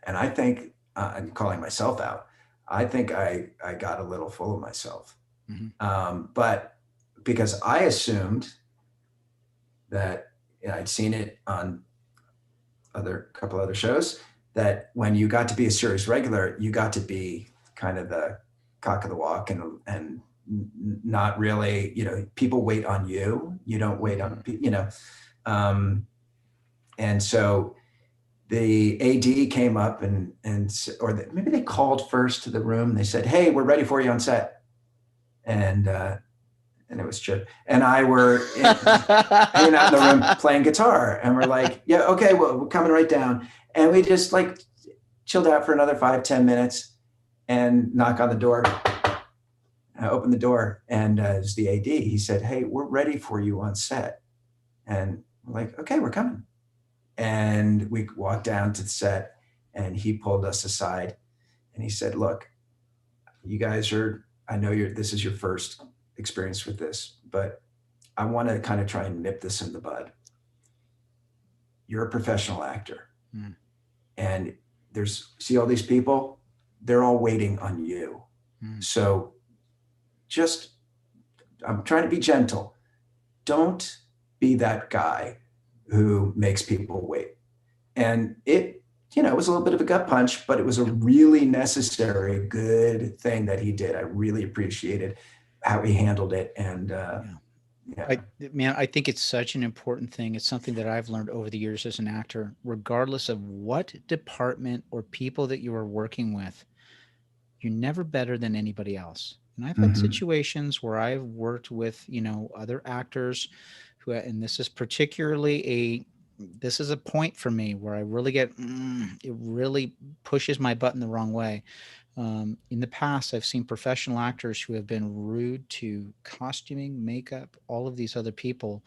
And I think, I'm calling myself out, I think I got a little full of myself. But because I assumed that I'd seen it on couple other shows, that when you got to be a series regular, you got to be kind of the cock of the walk and not really, people wait on you. You don't wait on, and so the AD came up maybe they called first to the room. They said, hey, we're ready for you on set. And it was Chip and I were hanging out in the room playing guitar. And we're like, yeah, okay, well, we're coming right down. And we just like chilled out for another 5-10 minutes and knock on the door. I opened the door and it was the AD. He said, hey, we're ready for you on set. And we're like, okay, we're coming. And we walked down to the set and he pulled us aside and he said, look, you guys I know this is your first experience with this, but I want to kind of try and nip this in the bud. You're a professional actor. And see all these people, they're all waiting on you. So I'm trying to be gentle. Don't be that guy who makes people wait. And it was a little bit of a gut punch, but it was a really necessary, good thing that he did. I really appreciated how he handled it. And I think it's such an important thing. It's something that I've learned over the years as an actor, regardless of what department or people that you are working with, you're never better than anybody else. And I've had situations where I've worked with, other actors and this is particularly this is a point for me where I really get, it really pushes my button the wrong way. In the past, I've seen professional actors who have been rude to costuming, makeup, all of these other people,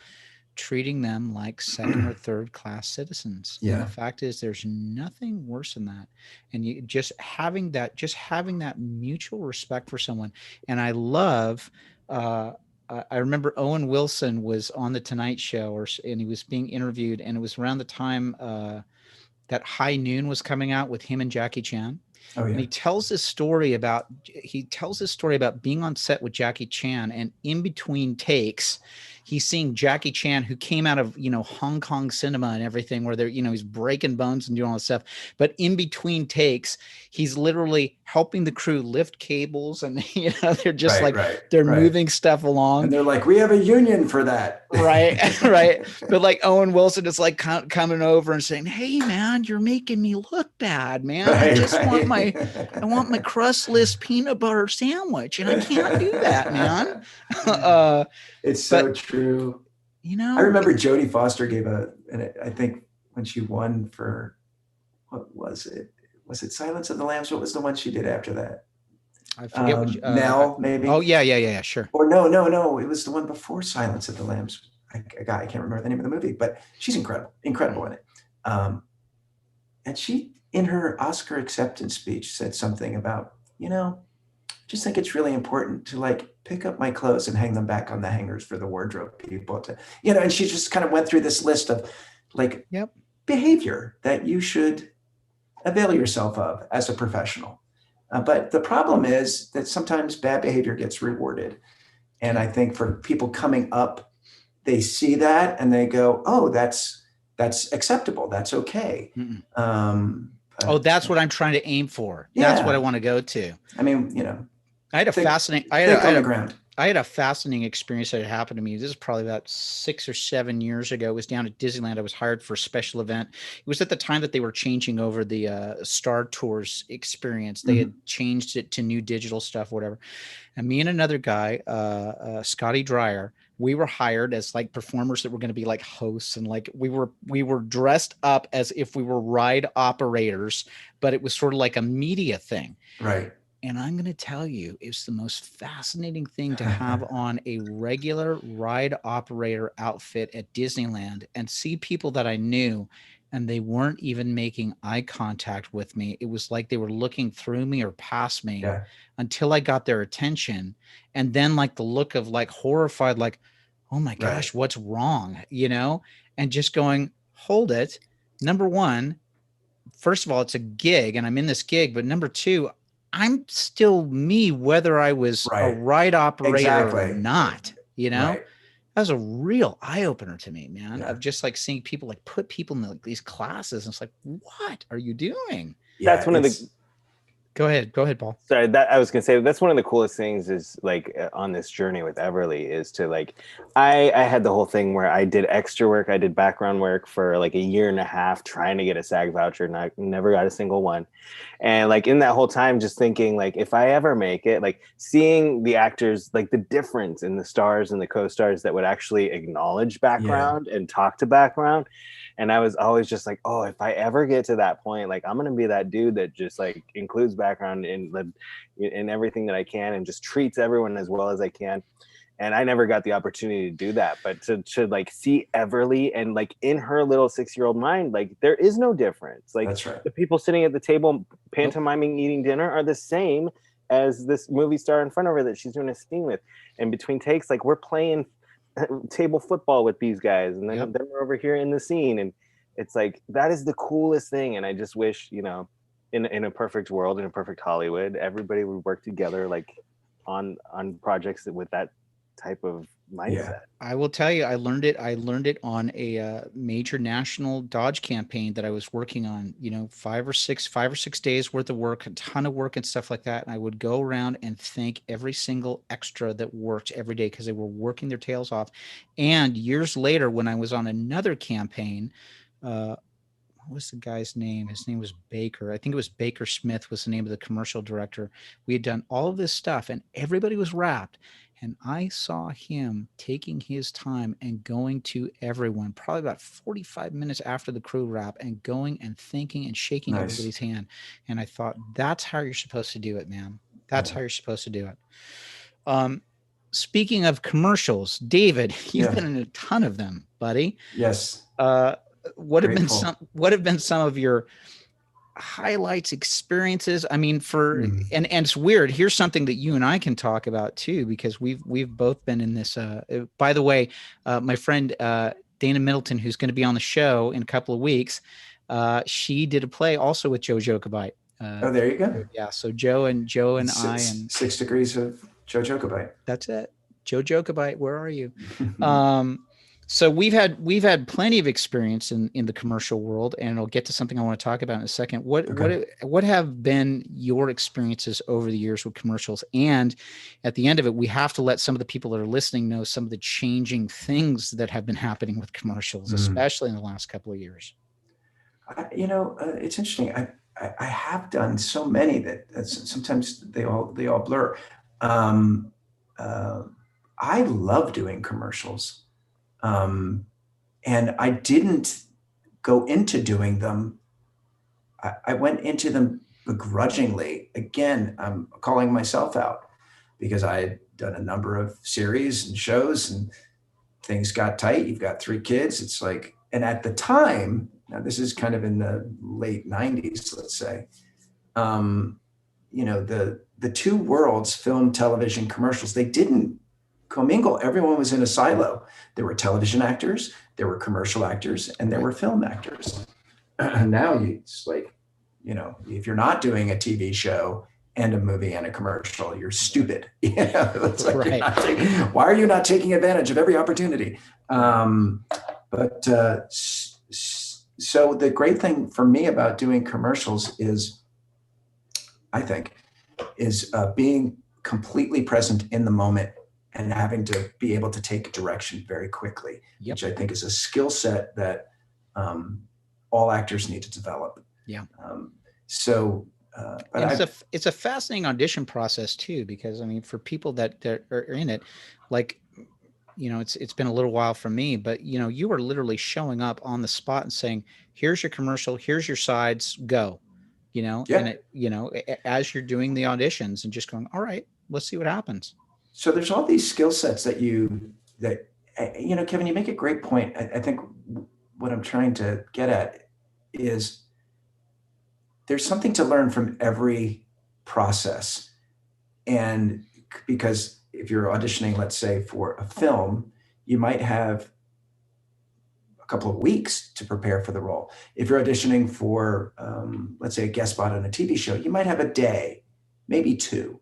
treating them like second or third class citizens. Yeah. And the fact is there's nothing worse than that. And you just having that mutual respect for someone. And I love, I remember Owen Wilson was on the Tonight Show and he was being interviewed, and it was around the time that High Noon was coming out with him and Jackie Chan. Oh, yeah. And he tells this story about being on set with Jackie Chan, and in between takes, he's seeing Jackie Chan, who came out of, Hong Kong cinema and everything, where they're, he's breaking bones and doing all this stuff. But in between takes, he's literally helping the crew lift cables, and they're just they're moving stuff along. And they're like, we have a union for that. Right. Right. But like Owen Wilson is like coming over and saying, hey man, you're making me look bad, man. I want my crustless peanut butter sandwich, and I can't do that, man. It's so true. I remember Jodie Foster I think when she won for, what was it? Was it Silence of the Lambs? What was the one she did after that? I forget Nell, maybe. Oh yeah, sure. Or no. It was the one before Silence of the Lambs. I can't remember the name of the movie, but she's incredible in it. And she, in her Oscar acceptance speech, said something about, just think it's really important to like pick up my clothes and hang them back on the hangers for the wardrobe people to, and she just kind of went through this list of like behavior that you should avail yourself of as a professional. But the problem is that sometimes bad behavior gets rewarded. And I think for people coming up, they see that and they go, oh, that's acceptable. That's okay. That's what I'm trying to aim for. Yeah. That's what I want to go to. I mean, I had a fascinating, I had a fascinating experience that had happened to me. This is probably about 6 or 7 years ago. It was down at Disneyland. I was hired for a special event. It was at the time that they were changing over the Star Tours experience. They had changed it to new digital stuff, whatever. And me and another guy, Scotty Dreyer, we were hired as like performers that were going to be like hosts, and like we were dressed up as if we were ride operators, but it was sort of like a media thing. Right. And I'm going to tell you, it's the most fascinating thing to have on a regular ride operator outfit at Disneyland and see people that I knew, and they weren't even making eye contact with me. It was like they were looking through me or past me until I got their attention. And then like the look of like horrified, like, oh my gosh, what's wrong? And just going, hold it. Number one, first of all, it's a gig and I'm in this gig, but number two, I'm still me, whether I was a ride operator or not, That was a real eye opener to me, man, of just like seeing people like put people in these classes. And it's like, what are you doing? That's one of the, Go ahead, Paul. Sorry, that I was gonna say that's one of the coolest things is like on this journey with Everly is to like, I had the whole thing where I did extra work, I did background work for like a year and a half trying to get a SAG voucher, and I never got a single one. And like in that whole time, just thinking like if I ever make it, like seeing the actors, like the difference in the stars and the co-stars that would actually acknowledge background and talk to background. And I was always just like, oh, if I ever get to that point, like I'm going to be that dude that just like includes background in everything that I can and just treats everyone as well as I can. And I never got the opportunity to do that. But to like see Everly and like in her little 6-year-old mind, like there is no difference. Like the people sitting at the table pantomiming eating dinner are the same as this movie star in front of her that she's doing a scene with. And between takes, like we're playing table football with these guys, and then we're over here in the scene, and it's like that is the coolest thing. And I just wish in a perfect world, in a perfect Hollywood, everybody would work together like on projects with that type of mindset. I will tell you, I learned it on a major national Dodge campaign that I was working on, 5 or 6 days worth of work, a ton of work and stuff like that. And I would go around and thank every single extra that worked every day because they were working their tails off. And years later, when I was on another campaign, what was the guy's name? His name was Baker. I think it was Baker Smith was the name of the commercial director. We had done all of this stuff and everybody was wrapped. And I saw him taking his time and going to everyone, probably about 45 minutes after the crew wrap, and going and thinking and shaking everybody's hand. And I thought, that's how you're supposed to do it, man. That's how you're supposed to do it. Speaking of commercials, David, you've been in a ton of them, buddy. Yes. What have been some of your highlights, experiences? I mean, and it's weird. Here's something that you and I can talk about too, because we've both been in this. By the way, my friend Dana Middleton, who's going to be on the show in a couple of weeks, she did a play also with Joe Jacobite. Oh, there you go. Yeah, so Joe and I and 6 Degrees of Joe Jacobite. That's it, Joe Jacobite. Where are you? So we've had plenty of experience in the commercial world, and I'll get to something I want to talk about in a second. What have been your experiences over the years with commercials? And at the end of it, we have to let some of the people that are listening know some of the changing things that have been happening with commercials, especially in the last couple of years. It's interesting. I have done so many that sometimes they all blur. I love doing commercials. And I didn't go into doing them. I went into them begrudgingly. Again, I'm calling myself out because I had done a number of series and shows and things got tight. You've got 3 kids. It's like, and at the time, now this is kind of in the late 90s, let's say, the two worlds, film, television, commercials, they didn't commingle. Everyone was in a silo. There were television actors, there were commercial actors, and there were film actors. And now it's like, if you're not doing a TV show and a movie and a commercial, you're stupid. It's like, right. Why are you not taking advantage of every opportunity? So the great thing for me about doing commercials is, I think, is being completely present in the moment and having to be able to take direction very quickly, which I think is a skill set that all actors need to develop. Yeah. But it's a fascinating audition process too, because I mean, for people that are in it, like, it's been a little while for me, but you are literally showing up on the spot and saying, here's your commercial, here's your sides, go, and as you're doing the auditions and just going, all right, let's see what happens. So there's all these skill sets that Kevin, you make a great point. I think what I'm trying to get at is there's something to learn from every process. And because if you're auditioning, let's say for a film, you might have a couple of weeks to prepare for the role. If you're auditioning for, let's say, a guest spot on a TV show, you might have a day, maybe two.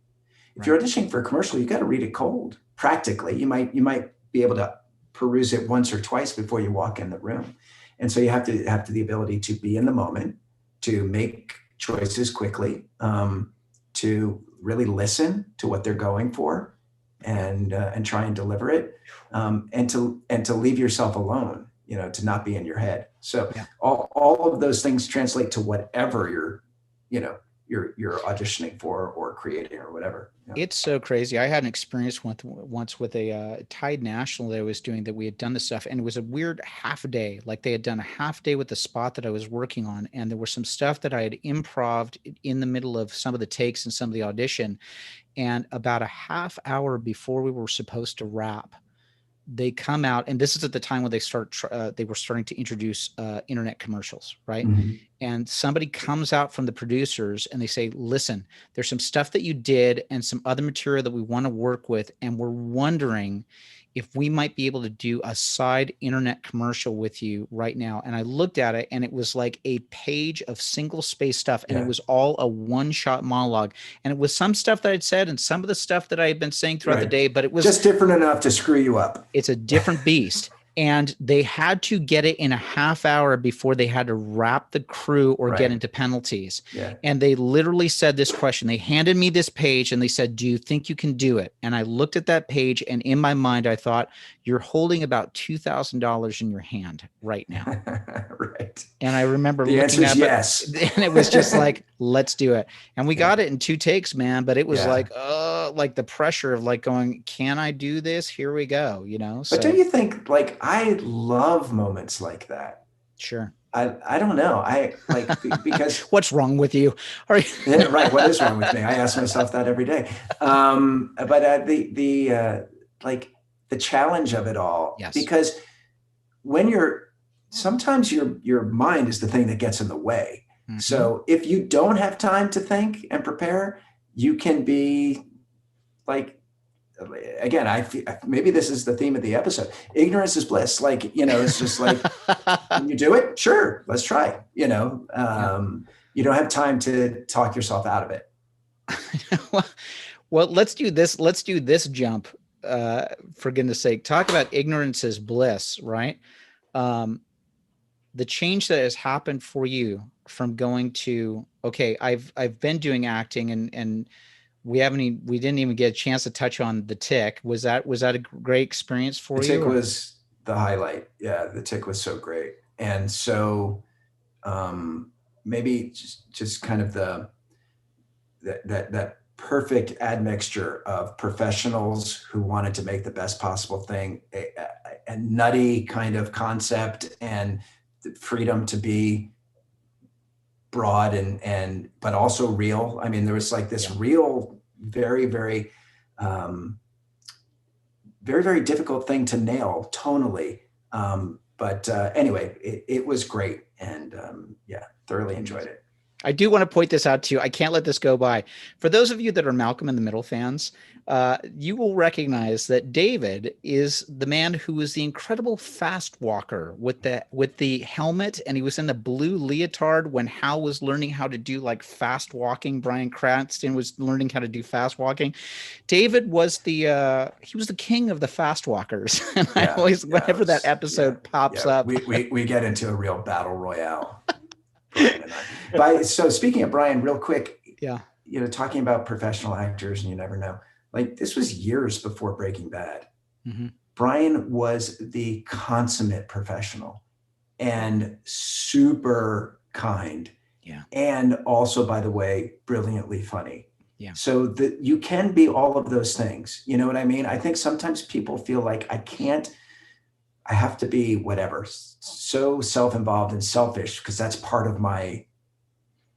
If you're auditioning for a commercial, you got to read it cold. Practically, you might be able to peruse it once or twice before you walk in the room. And so you have to have the ability to be in the moment, to make choices quickly, to really listen to what they're going for, and try and deliver it, and to leave yourself alone, to not be in your head. So all of those things translate to whatever you're auditioning for or creating or whatever. It's so crazy. I had an experience once with a Tide National that I was doing, that we had done this stuff, and it was a weird half a day. Like, they had done a half day with the spot that I was working on, and there was some stuff that I had improv'd in the middle of some of the takes and some of the audition. And about a half hour before we were supposed to wrap, they come out, and this is at the time when they were starting to introduce internet commercials, right? Mm-hmm. And somebody comes out from the producers and they say, listen, there's some stuff that you did and some other material that we want to work with, and we're wondering if we might be able to do a side internet commercial with you right now. And I looked at it, and it was like a page of single space stuff, and it was all a one-shot monologue. And it was some stuff that I'd said and some of the stuff that I had been saying throughout the day, but it was just different enough to screw you up. It's a different beast. And they had to get it in a half hour before they had to wrap the crew or get into penalties. Yeah. And they literally said this question. They handed me this page and they said, do you think you can do it? And I looked at that page, and in my mind, I thought, you're holding about $2,000 in your hand right now. Right. And I remember the looking at it, yes. and it was just like, let's do it. And we got it in 2 takes, man. But it was like the pressure of like going, can I do this? Here we go. But don't you think, like, I love moments like that? Sure. I don't know. I like, because what's wrong with you? Right. What is wrong with me? I ask myself that every day. But the challenge of it all, because when sometimes your mind is the thing that gets in the way. Mm-hmm. So if you don't have time to think and prepare, you can be like, again, maybe this is the theme of the episode. Ignorance is bliss. Like, it's just like, can you do it? Sure. Let's try. You don't have time to talk yourself out of it. Well, let's do this. Let's do this jump. For goodness sake, talk about ignorance is bliss, right? The change that has happened for you from going to, okay, I've been doing acting, and we didn't even get a chance to touch on The Tick. Was that a great experience for you? The Tick was the highlight. Yeah, The Tick was so great. And so maybe just kind of that perfect admixture of professionals who wanted to make the best possible thing, a nutty kind of concept, and the freedom to be broad and but also real. I mean, there was like this real, very, very, very, very difficult thing to nail tonally. But anyway, it was great, and thoroughly enjoyed it. I do want to point this out too. I can't let this go by. For those of you that are Malcolm in the Middle fans, you will recognize that David is the man who is the incredible fast walker with the helmet, and he was in the blue leotard when Hal was learning how to do like fast walking. Bryan Cranston was learning how to do fast walking. David was he was the king of the fast walkers. And I always, whenever that episode pops up, we get into a real battle royale. So speaking of Bryan, real quick, talking about professional actors, and you never know. Like, this was years before Breaking Bad. Mm-hmm. Bryan was the consummate professional and super kind. Yeah. And also, by the way, brilliantly funny. Yeah. So that you can be all of those things. You know what I mean? I think sometimes people feel like I have to be whatever, so self-involved and selfish because that's part of my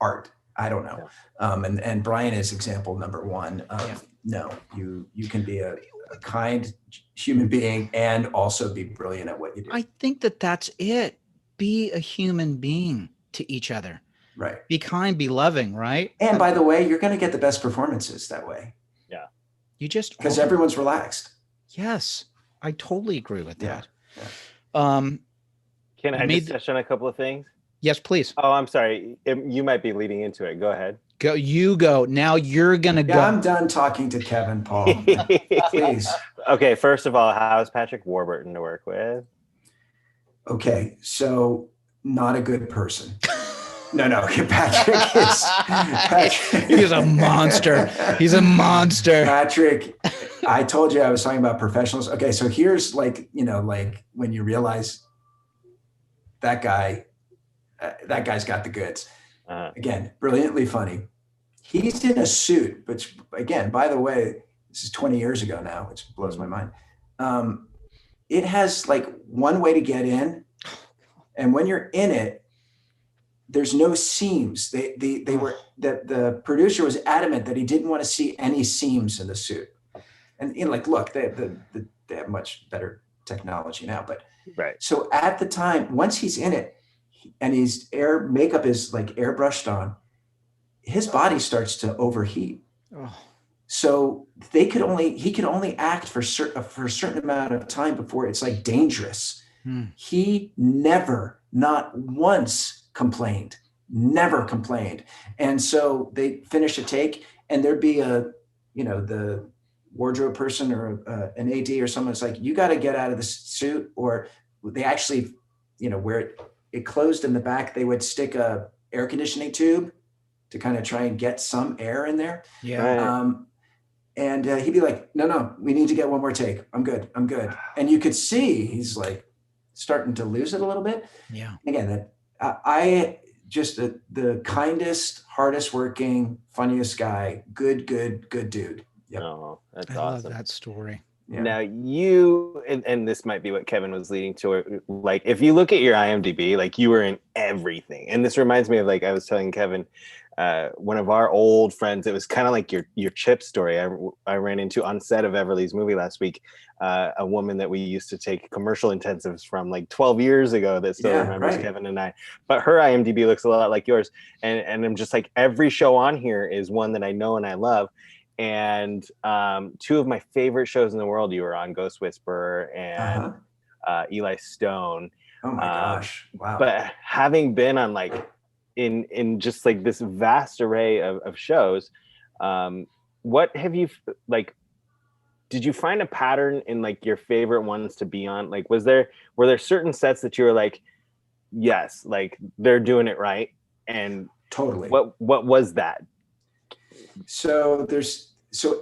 art. I don't know. And Bryan is example number one of no, you can be a kind human being and also be brilliant at what you do. I think that's it. Be a human being to each other. Right. Be kind, be loving, right? And by the way, you're going to get the best performances that way. Yeah. You just because everyone's relaxed. Yes, I totally agree with that. Yeah. Can I just touch on a couple of things? Yes, please. Oh, I'm sorry. You might be leading into it. Go ahead. Go. You go. Now you're gonna go. I'm done talking to Kevin, Paul. Please. Okay. First of all, how's Patrick Warburton to work with? Okay, so not a good person. No. Patrick is. He's a monster. He's a monster. Patrick, I told you I was talking about professionals. Okay, so here's like when you realize that guy's got the goods. Again, brilliantly funny. He's in a suit, which again, by the way, this is 20 years ago now, which blows my mind. It has like one way to get in, and when you're in it, there's no seams. The producer was adamant that he didn't want to see any seams in the suit. And look, they have much better technology now, but right. So at the time, once he's in it, and his makeup is like airbrushed on, his body starts to overheat. Oh. So he could only act for a certain amount of time before it's like dangerous. He never, not once complained, And so they finish a take, and there'd be the wardrobe person or an AD or someone that's like, you got to get out of the suit, or they actually, where it closed in the back, they would stick a air conditioning tube to kind of try and get some air in there. Yeah. And he'd be like, no, we need to get one more take. I'm good. And you could see he's like starting to lose it a little bit. Yeah. Again, I just the kindest, hardest working, funniest guy. Good dude. Yep. Oh, that's I awesome. love that story. Yeah. Now you, and this might be what Kevin was leading to, like, if you look at your IMDb, like, you were in everything. And this reminds me of, like, I was telling Kevin, one of our old friends, it was kind of like your Chip story. I ran into on set of Everly's movie last week, a woman that we used to take commercial intensives from like 12 years ago that still remembers Kevin and I. But her IMDb looks a lot like yours. And I'm just like, every show on here is one that I know and I love. And two of my favorite shows in the world you were on, Ghost Whisperer and Eli Stone. Oh my gosh. Wow. But having been on like in just like this vast array of shows, what have you like, did you find a pattern in like your favorite ones to be on? Like, were there certain sets that you were like, yes, like they're doing it right? And totally. What was that? So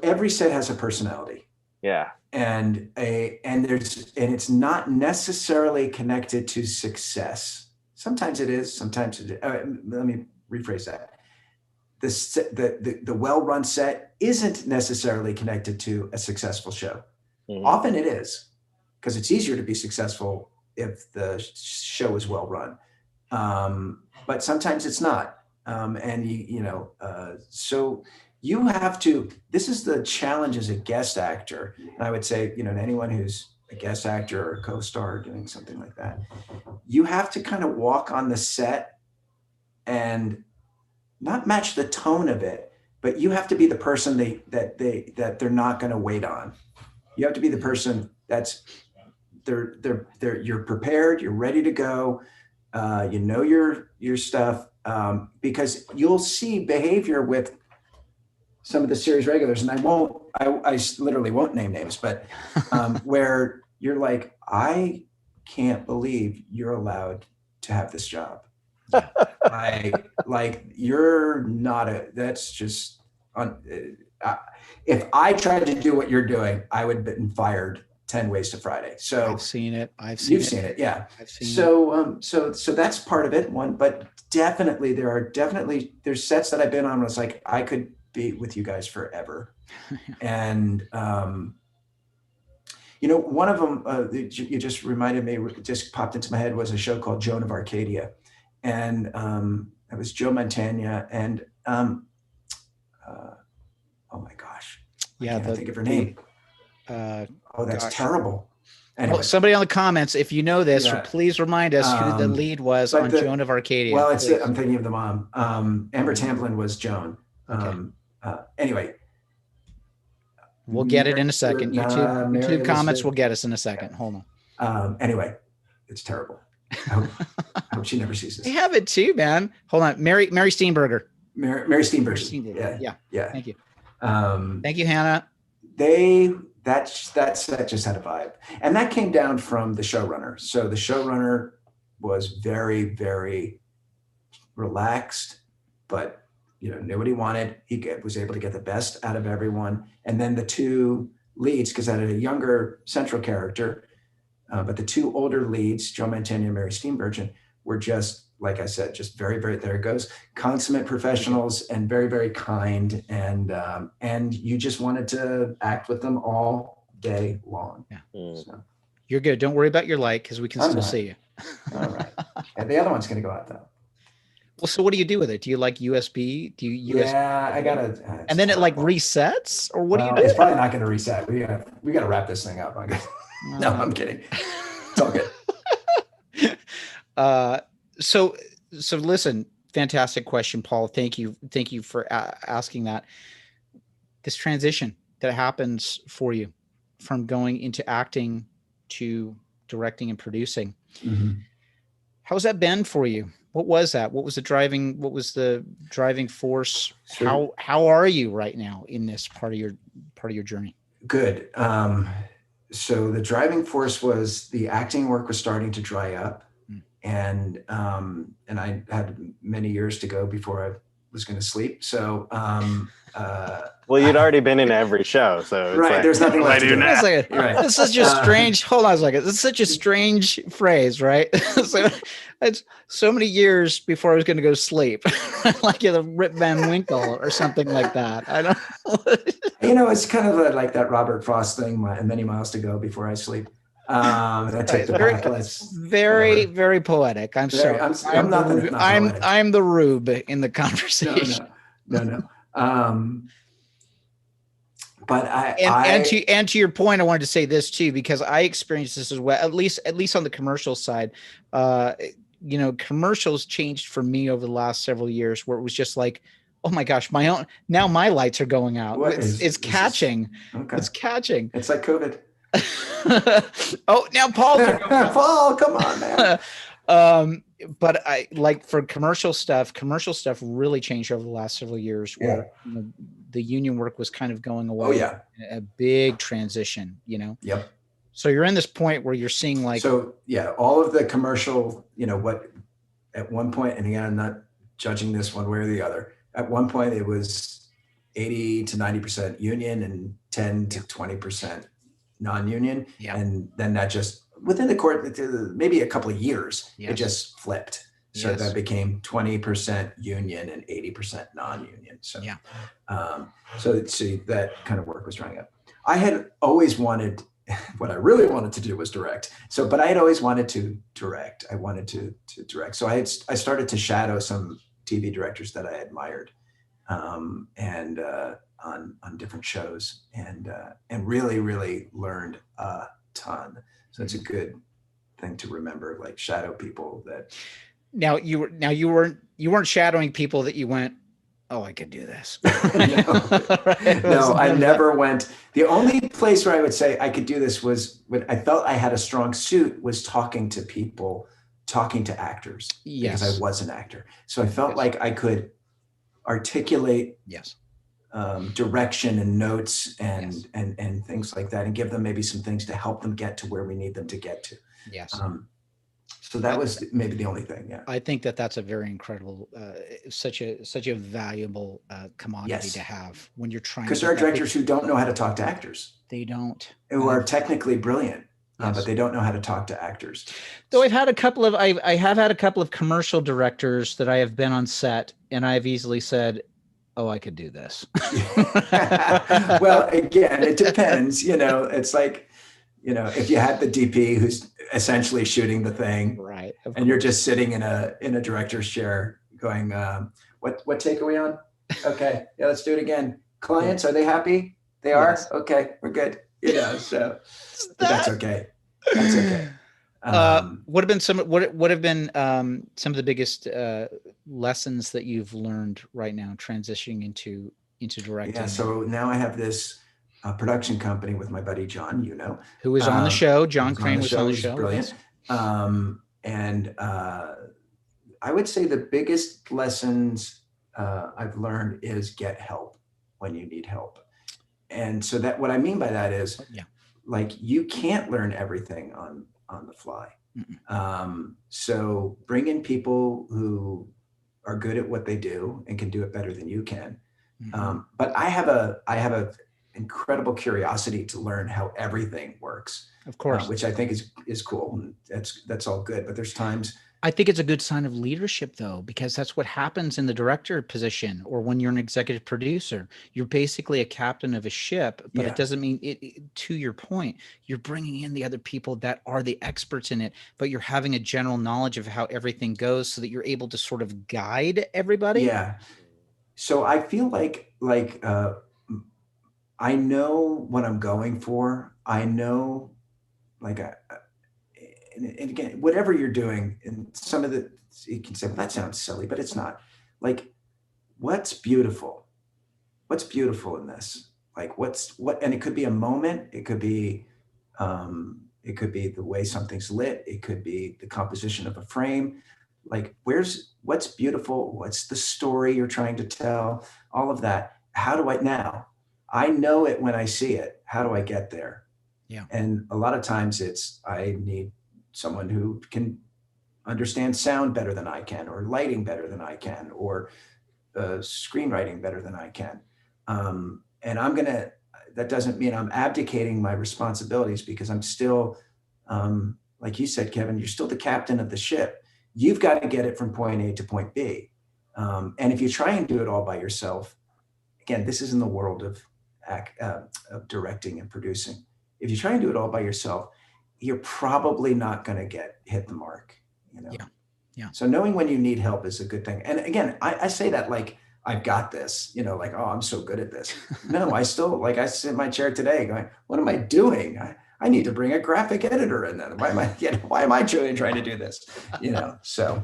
every set has a personality. Yeah. And it's not necessarily connected to success. Sometimes it is, sometimes it is. Let me rephrase that. The well-run set isn't necessarily connected to a successful show. Mm-hmm. Often it is, because it's easier to be successful if the show is well-run. But sometimes it's not. So you have to, this is the challenge as a guest actor. And I would say, to anyone who's a guest actor or a co-star doing something like that, you have to kind of walk on the set and not match the tone of it, but you have to be the person that they're not going to wait on. You have to be the person that's you're prepared, you're ready to go, you know your stuff, because you'll see behavior with some of the series regulars, and I literally won't name names, but where you're like, I can't believe you're allowed to have this job. You're not that's just if I tried to do what you're doing, I would have been fired 10 ways to Friday. So I've seen it. You've seen it. Yeah. I've seen it. So that's part of it. But definitely there's sets that I've been on where it's like, I could be with you guys forever. And, one of them, you just reminded me, just popped into my head, was a show called Joan of Arcadia. And it was Joe Mantegna and, oh my gosh. Yeah. I can't think of her name. That's terrible. Anyway. Somebody on the comments, if you know this, please remind us who the lead was on Joan of Arcadia. Well, I'm thinking of the mom. Amber Tamblyn was Joan. Anyway. We'll get it in a second. YouTube comments will get us in a second. Hold on. Anyway, it's terrible. I hope she never sees this. I have it too, man. Hold on. Mary Steenburgen. Mary Steenburgen. Yeah. Thank you. Thank you, Hannah. That just had a vibe. And that came down from the showrunner. So the showrunner was very, very relaxed, but knew what he wanted. He was able to get the best out of everyone. And then the two leads, because I had a younger central character, but the two older leads, Joe Mantegna and Mary Steenburgen, were just, like I said, just very, very, there it goes, consummate professionals and very, very kind. And you just wanted to act with them all day long. Yeah. So. You're good. Don't worry about your light, because we can still see you. All right. And the other one's going to go out though. Well, so what do you do with it? Do you like USB? Do you USB? Yeah, I gotta. And then it resets, or what do you do? It's probably not going to reset. We gotta wrap this thing up. No, I'm kidding. It's all good. So listen, fantastic question, Paul. Thank you for asking that. This transition that happens for you from going into acting to directing and producing. Mm-hmm. How's that been for you? What was that? What was the driving force? Sure. How are you right now in this part of your journey? Good. So the driving force was the acting work was starting to dry up. And I had many years to go before I was going to sleep. So, well, you'd already been in every show, so it's right. There's nothing left to do now. Right. This is just strange. Hold on a second. This is such a strange phrase, right? So it's so many years before I was going to go sleep, like the Rip Van Winkle or something like that. I don't. It's kind of like that Robert Frost thing. Many miles to go before I sleep. I take the backless. Very, very poetic. I'm sorry. I'm the rube in the conversation. No. But and to your point, I wanted to say this too, because I experienced this as well, at least on the commercial side. Commercials changed for me over the last several years, where it was just like, oh my gosh, now my lights are going out. It's catching. It's catching. It's like COVID. Oh, now Paul. Paul, come on, man. But I like for commercial stuff really changed over the last several years, where the union work was kind of going away. Oh yeah. A big transition, Yep. So you're in this point where you're seeing all of the commercial, what at one point, and again, I'm not judging this one way or the other. At one point it was 80 to 90% union and 10 to 20% non-union. Yeah. And then that just within the court, maybe a couple of years, it just flipped. So that became 20% union and 80% non-union. So, so that kind of work was drying up. I had always wanted, what I really wanted to do was direct. So, but I had always wanted to direct. I wanted to direct. So I started to shadow some TV directors that I admired, and on different shows, and really, really learned a ton. So it's a good thing to remember, like shadow people that. Now you weren't shadowing people that you went, oh, I could do this. No, I never went. The only place where I would say I could do this was when I felt I had a strong suit was talking to people, talking to actors, because I was an actor. So I felt like I could articulate direction and notes and things like that, and give them maybe some things to help them get to where we need them to get to. So that was maybe the only thing. Yeah, I think that's a very incredible, such a valuable commodity to have when you're trying. Because there are directors who don't know how to talk to actors. They don't. Who are technically brilliant, but they don't know how to talk to actors. Though I have had a couple of commercial directors that I have been on set, and I've easily said, oh, I could do this. Well, again, it depends. It's like, if you had the DP who's essentially shooting the thing, right, and you're just sitting in a director's chair going, what take are we on? Okay, yeah, let's do it again. Clients, are they happy? They are? Okay, we're good. So that's okay. That's okay. What have been some of the biggest lessons that you've learned right now transitioning into directing? Yeah, so now I have this production company with my buddy John, who was on the show. John Crane was on the show. Brilliant. And I would say the biggest lessons I've learned is get help when you need help. And so that what I mean by that is, like, you can't learn everything on the fly. So bring in people who are good at what they do and can do it better than you can. But I have a incredible curiosity to learn how everything works, of course, which I think is cool. That's all good. But there's times I think it's a good sign of leadership, though, because that's what happens in the director position, or when you're an executive producer. You're basically a captain of a ship, but it doesn't mean to your point, you're bringing in the other people that are the experts in it, but you're having a general knowledge of how everything goes so that you're able to sort of guide everybody. Yeah. So I feel like I know what I'm going for. I know, like, and again, whatever you're doing, and some of the, you can say, well, that sounds silly, but it's not. Like, what's beautiful? What's beautiful in this? Like, and it could be a moment. It could be the way something's lit. It could be the composition of a frame. Like, what's beautiful? What's the story you're trying to tell? All of that. How do I know it when I see it? How do I get there? Yeah. And a lot of times I need someone who can understand sound better than I can, or lighting better than I can, or screenwriting better than I can. And that doesn't mean I'm abdicating my responsibilities, because I'm still, like you said, Kevin, you're still the captain of the ship. You've got to get it from point A to point B. And if you try and do it all by yourself, again, this is in the world of directing and producing. If you try and do it all by yourself, you're probably not going to hit the mark. Yeah. So knowing when you need help is a good thing. And again, I say that like I've got this. Like, oh, I'm so good at this. No, I still, like, I sit in my chair today going, what am I doing? I need to bring a graphic editor in. Then why am I trying to do this? So.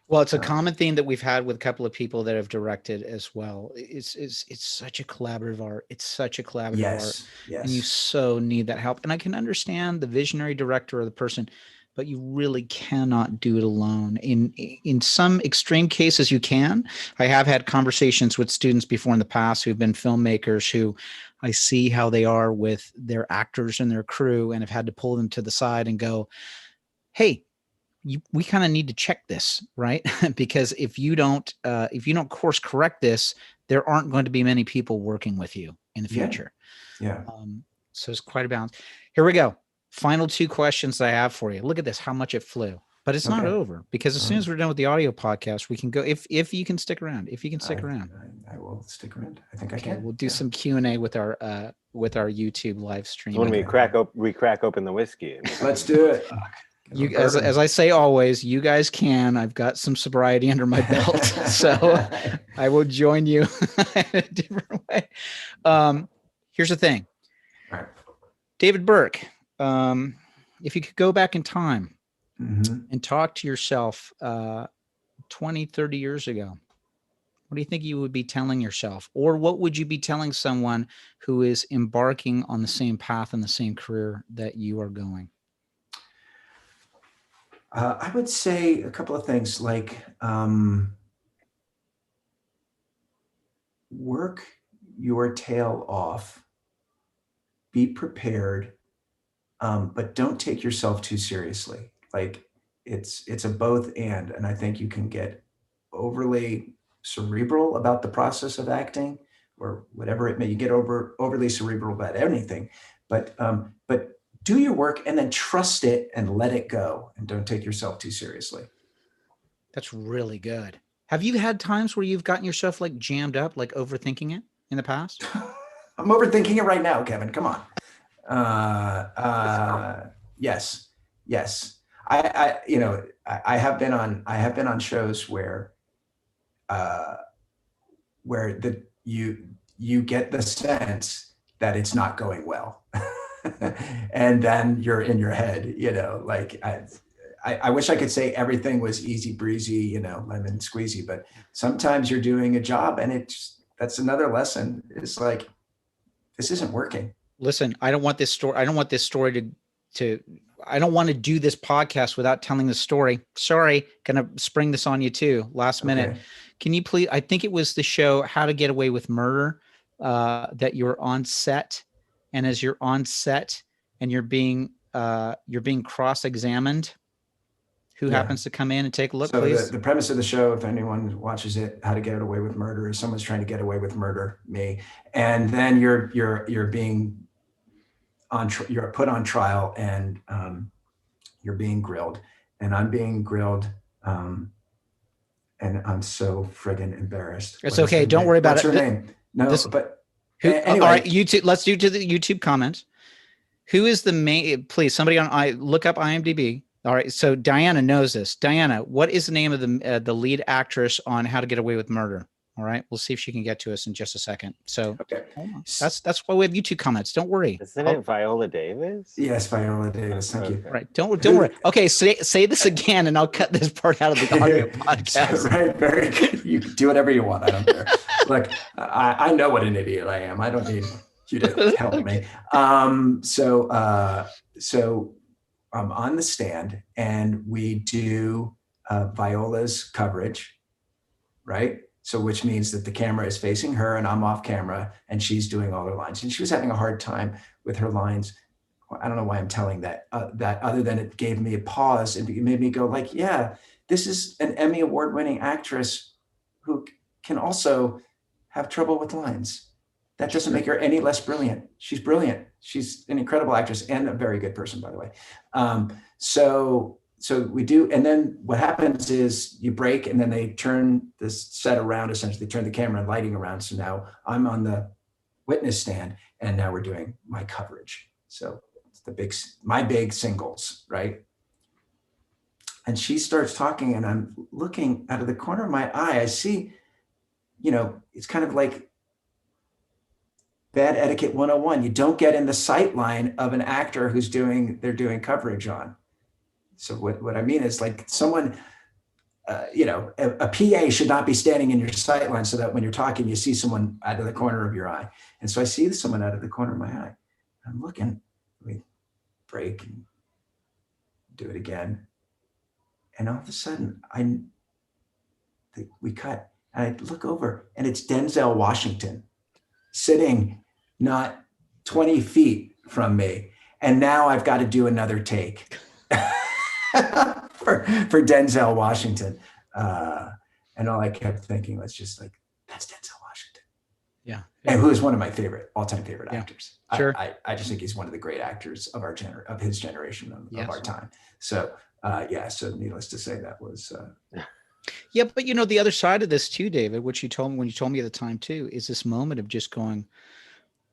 Well, it's a common theme that we've had with a couple of people that have directed as well. It's such a collaborative art. It's such a collaborative art. Yes. And you so need that help. And I can understand the visionary director or the person, but you really cannot do it alone. In some extreme cases, you can. I have had conversations with students before in the past who've been filmmakers who I see how they are with their actors and their crew, and have had to pull them to the side and go, hey, we kind of need to check this, right? Because if you don't course correct this, there aren't going to be many people working with you in the future. Yeah. So it's quite a balance. Here we go. Final two questions I have for you. Look at this, how much it flew. But it's not over, because as soon as we're done with the audio podcast, we can go, if you can stick around, I will stick around. I think I can. We'll do some Q&A with our YouTube live stream. When we crack open the whiskey. Let's do it. As I say always, you guys can. I've got some sobriety under my belt, so I will join you in a different way. Here's the thing. All right. David Burke, if you could go back in time and talk to yourself 20, 30 years ago, What do you think you would be telling yourself? Or what would you be telling someone who is embarking on the same path and the same career that you are going? I would say a couple of things, like work your tail off, be prepared, but don't take yourself too seriously. Like it's a both and I think you can get overly cerebral about the process of acting or whatever it may. You get overly cerebral about anything, but do your work and then trust it and let it go, and don't take yourself too seriously. That's really good. Have you had times where you've gotten yourself like jammed up, like overthinking it in the past? I'm overthinking it right now, Kevin. Come on. Yes. I have been on shows where you get the sense that it's not going well. And then you're in your head, like I wish I could say everything was easy breezy, lemon squeezy, but sometimes you're doing a job and that's another lesson. It's like, this isn't working. Listen, I don't want this story to I don't want to do this podcast without telling the story. Sorry, gonna spring this on you too, last minute. Okay. Can you please, I think it was the show How to Get Away with Murder, that you're on set, and as you're on set and you're being cross-examined, who happens to come in and take a look, so please? The premise of the show, if anyone watches it, How to Get Away with Murder, is someone's trying to get away with murder, me, and then you're being you're put on trial, and you're being grilled, and I'm being grilled, and I'm so friggin' embarrassed. It's okay. Don't worry about it. What's her name? No, but anyway. All right, YouTube. Let's do to the YouTube comments. Who is the main? Please, somebody look up IMDb. All right, so Diana knows this. Diana, what is the name of the lead actress on How to Get Away with Murder? All right, we'll see if she can get to us in just a second. So okay, that's why we have YouTube comments. Don't worry. Isn't it Viola Davis? Yes, Viola Davis. Thank you. Right. Don't worry. Okay, say this again, and I'll cut this part out of the audio podcast. Right. Very good. You can do whatever you want. I don't care. Look, I know what an idiot I am. I don't need you to help me. So I'm on the stand, and we do Viola's coverage, right? So which means that the camera is facing her and I'm off camera and she's doing all her lines. And she was having a hard time with her lines. I don't know why I'm telling that other than it gave me a pause and it made me go like, yeah, this is an Emmy award-winning actress who can also have trouble with lines. That doesn't make her any less brilliant. She's brilliant. She's an incredible actress and a very good person, by the way. So we do, and then what happens is you break, and then they turn this set around, essentially turn the camera and lighting around. So now I'm on the witness stand, and now we're doing my coverage. So it's my big singles, right? And she starts talking, and I'm looking out of the corner of my eye. I see, it's kind of like bad etiquette 101. You don't get in the sight line of an actor they're doing coverage on. So what I mean is, like, someone, a PA should not be standing in your sight line so that when you're talking, you see someone out of the corner of your eye. And so I see someone out of the corner of my eye. I'm looking, we break and do it again. And all of a sudden we cut, and I look over, and it's Denzel Washington sitting not 20 feet from me. And now I've got to do another take. for Denzel Washington. And all I kept thinking was just like, that's Denzel Washington. Yeah. And who is one of my all-time favorite actors. Sure. I just think he's one of the great actors of of his generation, of our time. So so needless to say, that was yeah, but the other side of this too, David, which you told me when you told me at the time too, is this moment of just going,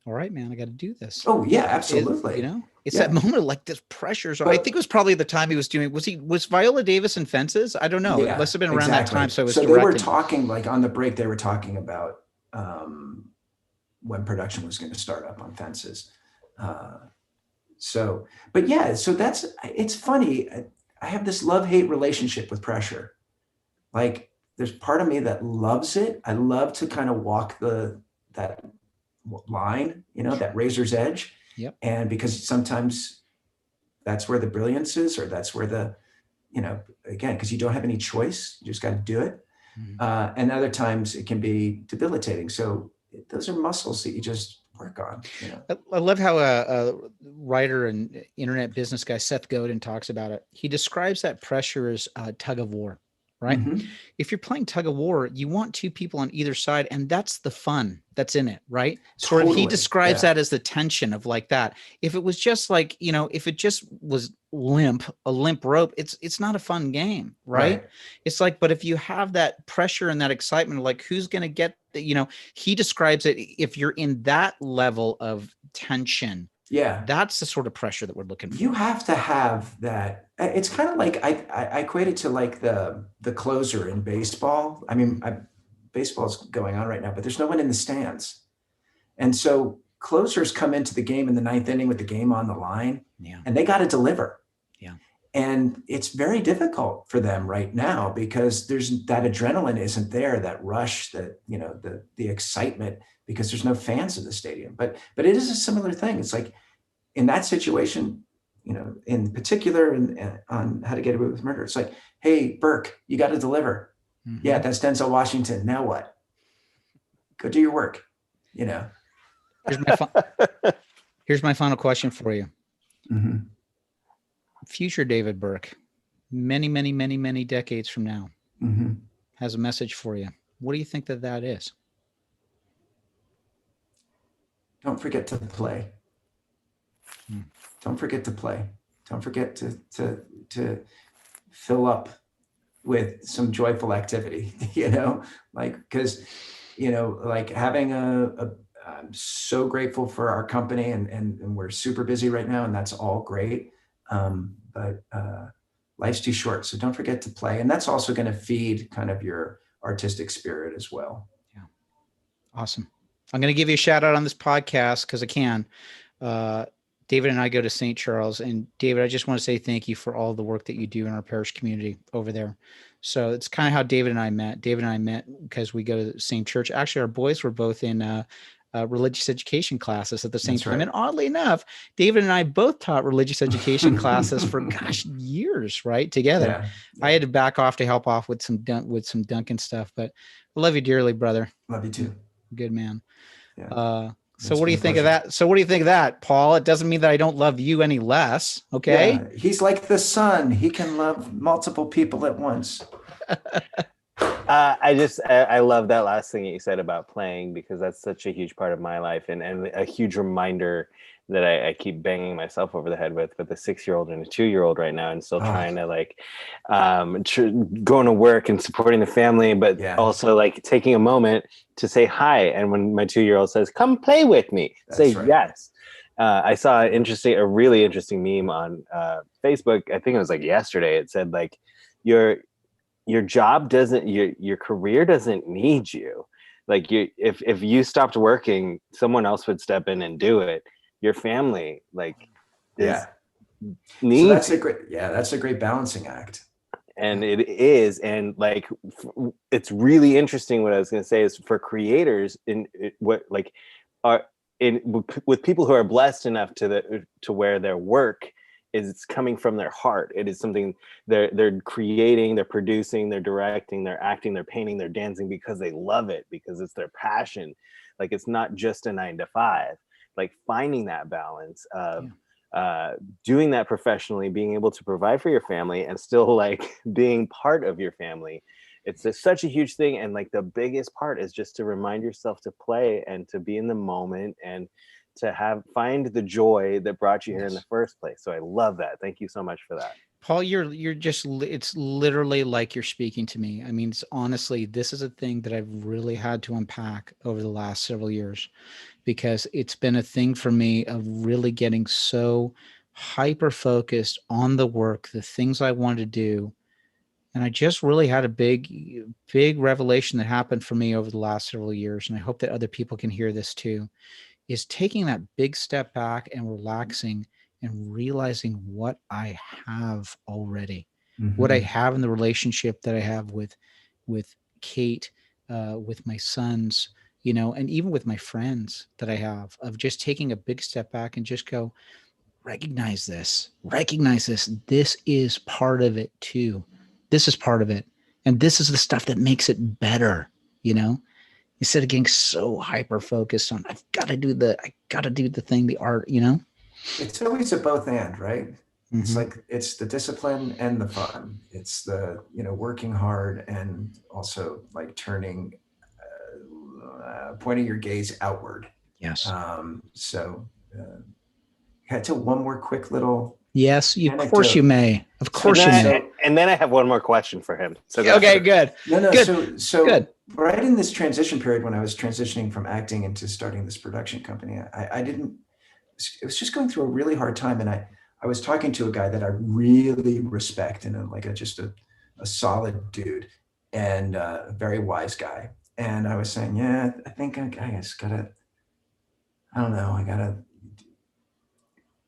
all right, man, I got to do this. Oh yeah, absolutely. It's that moment of like this pressure. So I think it was probably the time he was doing, was Viola Davis in Fences? I don't know. Yeah, it must have been around that time. So they were talking, like on the break, they were talking about when production was going to start up on Fences. So it's funny. I have this love-hate relationship with pressure. Like there's part of me that loves it. I love to kind of walk that line, that razor's edge. Yep. And because sometimes that's where the brilliance is, or that's where again, because you don't have any choice, you just got to do it. Mm-hmm. And other times it can be debilitating. So those are muscles that you just work on. I love how a writer and internet business guy, Seth Godin, talks about it. He describes that pressure as a tug of war. Right. Mm-hmm. If you're playing tug of war, you want two people on either side, and that's the fun that's in it. Right. Sort of, he describes that as the tension of like that. If it was just like, if it just was a limp rope, it's not a fun game. Right. It's like, but if you have that pressure and that excitement, like who's going to get he describes it. If you're in that level of tension, that's the sort of pressure that we're looking for. You have to have that. It's kind of like I equate it to like the closer in baseball. I mean, baseball's going on right now, but there's no one in the stands, and so closers come into the game in the ninth inning with the game on the line, and they got to deliver. Yeah, and it's very difficult for them right now because there's that adrenaline isn't there, that rush, that the excitement, because there's no fans in the stadium. But it is a similar thing. It's like in that situation, in particular, on How to Get Away with Murder, it's like, hey, Burke, you got to deliver. Mm-hmm. Yeah, that's Denzel Washington. Now what? Go do your work. Here's my final question for you. Mm-hmm. Future David Burke, many, many, many, many decades from now, mm-hmm. has a message for you. What do you think that is? Don't forget to play. Don't forget to play. Don't forget to fill up with some joyful activity, because, like having I'm so grateful for our company and we're super busy right now, and that's all great. But life's too short. So don't forget to play. And that's also going to feed kind of your artistic spirit as well. Yeah. Awesome. I'm going to give you a shout out on this podcast because I can. David and I go to St. Charles, and David, I just want to say thank you for all the work that you do in our parish community over there. So it's kind of how David and I met. David and I met because we go to the same church. Actually, our boys were both in religious education classes at the same time. Right. And oddly enough, David and I both taught religious education classes for years, right? Together. Yeah. I had to back off to help off with some Duncan stuff, but I love you dearly, brother. Love you too. Good man. Yeah. So what do you think of that? So what do you think of that, Paul? It doesn't mean that I don't love you any less. Okay. Yeah. He's like the sun. He can love multiple people at once. I love that last thing that you said about playing, because that's such a huge part of my life and a huge reminder that I keep banging myself over the head with a 6-year-old and a 2-year-old right now, and still trying to going to work and supporting the family, but also like taking a moment to say hi. And when my 2-year-old says, "Come play with me," say yes. I saw a really interesting meme on Facebook. I think it was like yesterday. It said like, your job doesn't, your career doesn't need you. Like if you stopped working, someone else would step in and do it. Your family needs. So that's a great balancing act. And it is. And it's really interesting. What I was going to say is for creators with people who are blessed enough to where their work is coming from their heart. It is something they're creating, they're producing, they're directing, they're acting, they're painting, they're dancing because they love it, because it's their passion. Like it's not just a 9-to-5. Like finding that balance of doing that professionally, being able to provide for your family and still being part of your family. It's such a huge thing. And the biggest part is just to remind yourself to play and to be in the moment and to find the joy that brought you here in the first place. So I love that. Thank you so much for that. Paul, you're just, it's literally like you're speaking to me. I mean, honestly, this is a thing that I've really had to unpack over the last several years, because it's been a thing for me of really getting so hyper focused on the work, the things I wanted to do. And I just really had a big revelation that happened for me over the last several years. And I hope that other people can hear this too, is taking that big step back and relaxing and realizing what I have already, what I have in the relationship that I have with Kate, with my sons, you know, and even with my friends that I have, of just taking a big step back and just go, recognize this. This is part of it too. This is part of it. And this is the stuff that makes it better, you know, instead of getting so hyper focused on, I gotta do the thing, the art, you know? It's always a both and, right? Mm-hmm. It's like, it's the discipline and the fun. It's the, you know, working hard and also like pointing your gaze outward. Yes. Had to one more quick little. Yes, of course you may. Of course you may. And then I have one more question for him. So okay, good. No. Good. So good. Right in this transition period, when I was transitioning from acting into starting this production company, it was just going through a really hard time. And I was talking to a guy that I really respect and just a solid dude and a very wise guy. And I was saying, yeah, I think I just gotta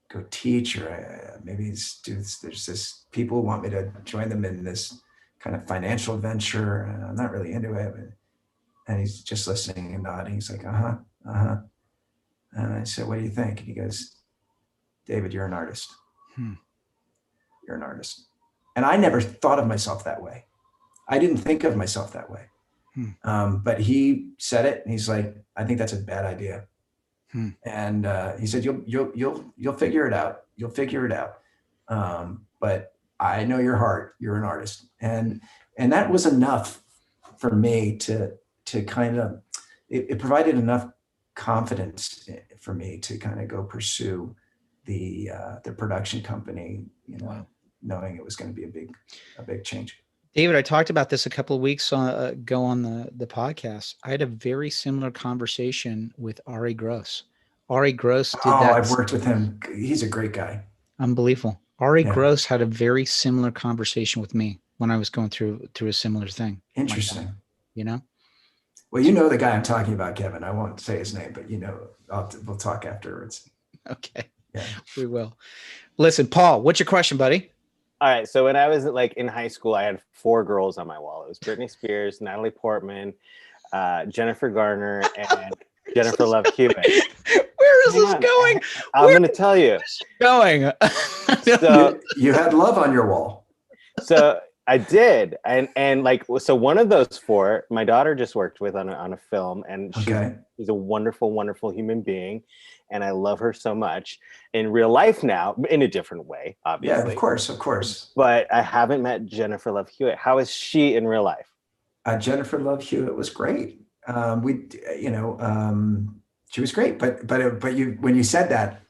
go teach, or maybe there's this people who want me to join them in this kind of financial venture, and I'm not really into it. And he's just listening and nodding. He's like, uh-huh. And I said, what do you think? And he goes, David, you're an artist. You're an artist. And I never thought of myself that way. I didn't think of myself that way. But he said it, and he's like, I think that's a bad idea. And he said, you'll figure it out. You'll figure it out. But I know your heart. You're an artist. And that was enough for me to kind of, it provided enough confidence for me to kind of go pursue the production company, you know, wow, knowing it was going to be a big change. David, I talked about this a couple of weeks ago on the podcast. I had a very similar conversation with Ari Gross. Ari Gross did that. I've worked with him. He's a great guy. Unbelievable. Ari Gross had a very similar conversation with me when I was going through a similar thing. Interesting. Like, you know? Well, you know the guy I'm talking about, Kevin. I won't say his name, but you know, we'll talk afterwards. Okay. Yeah, we will. Listen, Paul, what's your question, buddy? All right. So when I was like in high school, I had 4 girls on my wall. It was Britney Spears, Natalie Portman, Jennifer Garner, and Jennifer Love Hewitt. Where is this going? I'm going to tell you. Going. So you had love on your wall. So I did, and like, so one of those 4, my daughter just worked with on a film, and she's a wonderful, wonderful human being, and I love her so much in real life now, in a different way, obviously. Yeah, of course. But I haven't met Jennifer Love Hewitt. How is she in real life? Jennifer Love Hewitt was great. She was great, but when you said that,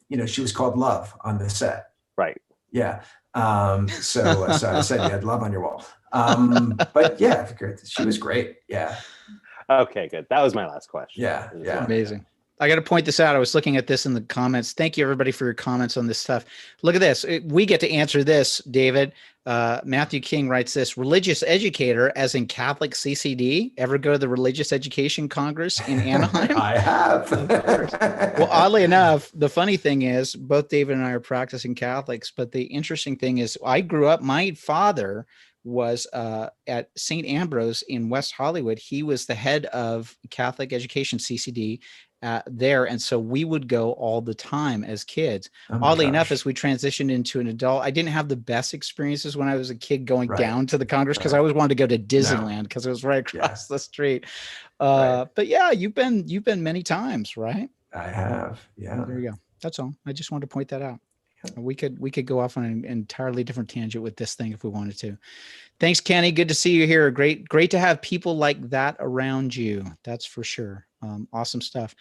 you know, she was called Love on the set. Right. Yeah. So I said you had love on your wall. But yeah, she was great. Yeah. Okay, good. That was my last question. Yeah. Amazing. I got to point this out. I was looking at this in the comments. Thank you, everybody, for your comments on this stuff. Look at this. We get to answer this, David. Matthew King writes this: religious educator, as in Catholic CCD. Ever go to the Religious Education Congress in Anaheim? I have. Well, oddly enough, the funny thing is both David and I are practicing Catholics, but the interesting thing is I grew up, my father was at St. Ambrose in West Hollywood. He was the head of Catholic Education, CCD, there. And so we would go all the time as kids. Oddly enough, as we transitioned into an adult, I didn't have the best experiences when I was a kid going down to the Congress, because I always wanted to go to Disneyland because it was right across the street. But yeah, you've been many times, right? I have. Yeah. There you go. That's all. I just wanted to point that out. We could go off on an entirely different tangent with this thing if we wanted to. Thanks, Kenny. Good to see you here. Great to have people like that around you. That's for sure. Awesome stuff.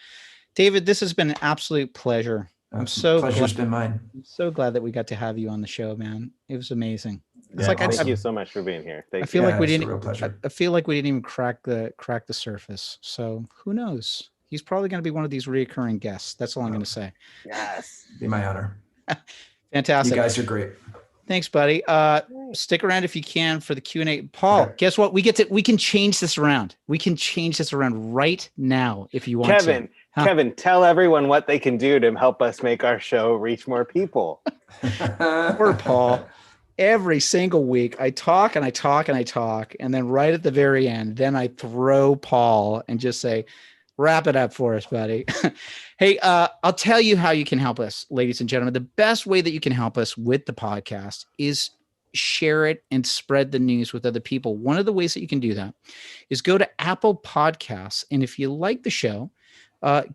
David, this has been an absolute pleasure. Pleasure's been mine. I'm so glad that we got to have you on the show, man. It was amazing. It's like, thank you so much for being here. I feel like we didn't even crack the surface. So who knows? He's probably going to be one of these recurring guests. That's all I'm going to say. Yes. Be my honor. Fantastic. You guys are great. Thanks, buddy. Stick around if you can for the Q&A. Paul, guess what? We can change this around. We can change this around right now if you want to. Kevin, tell everyone what they can do to help us make our show reach more people. Poor Paul. every single week I talk and I talk and I talk. And then right at the very end, then I throw Paul and just say, wrap it up for us, buddy. Hey, I'll tell you how you can help us, ladies and gentlemen. The best way that you can help us with the podcast is share it and spread the news with other people. One of the ways that you can do that is go to Apple Podcasts. And if you like the show,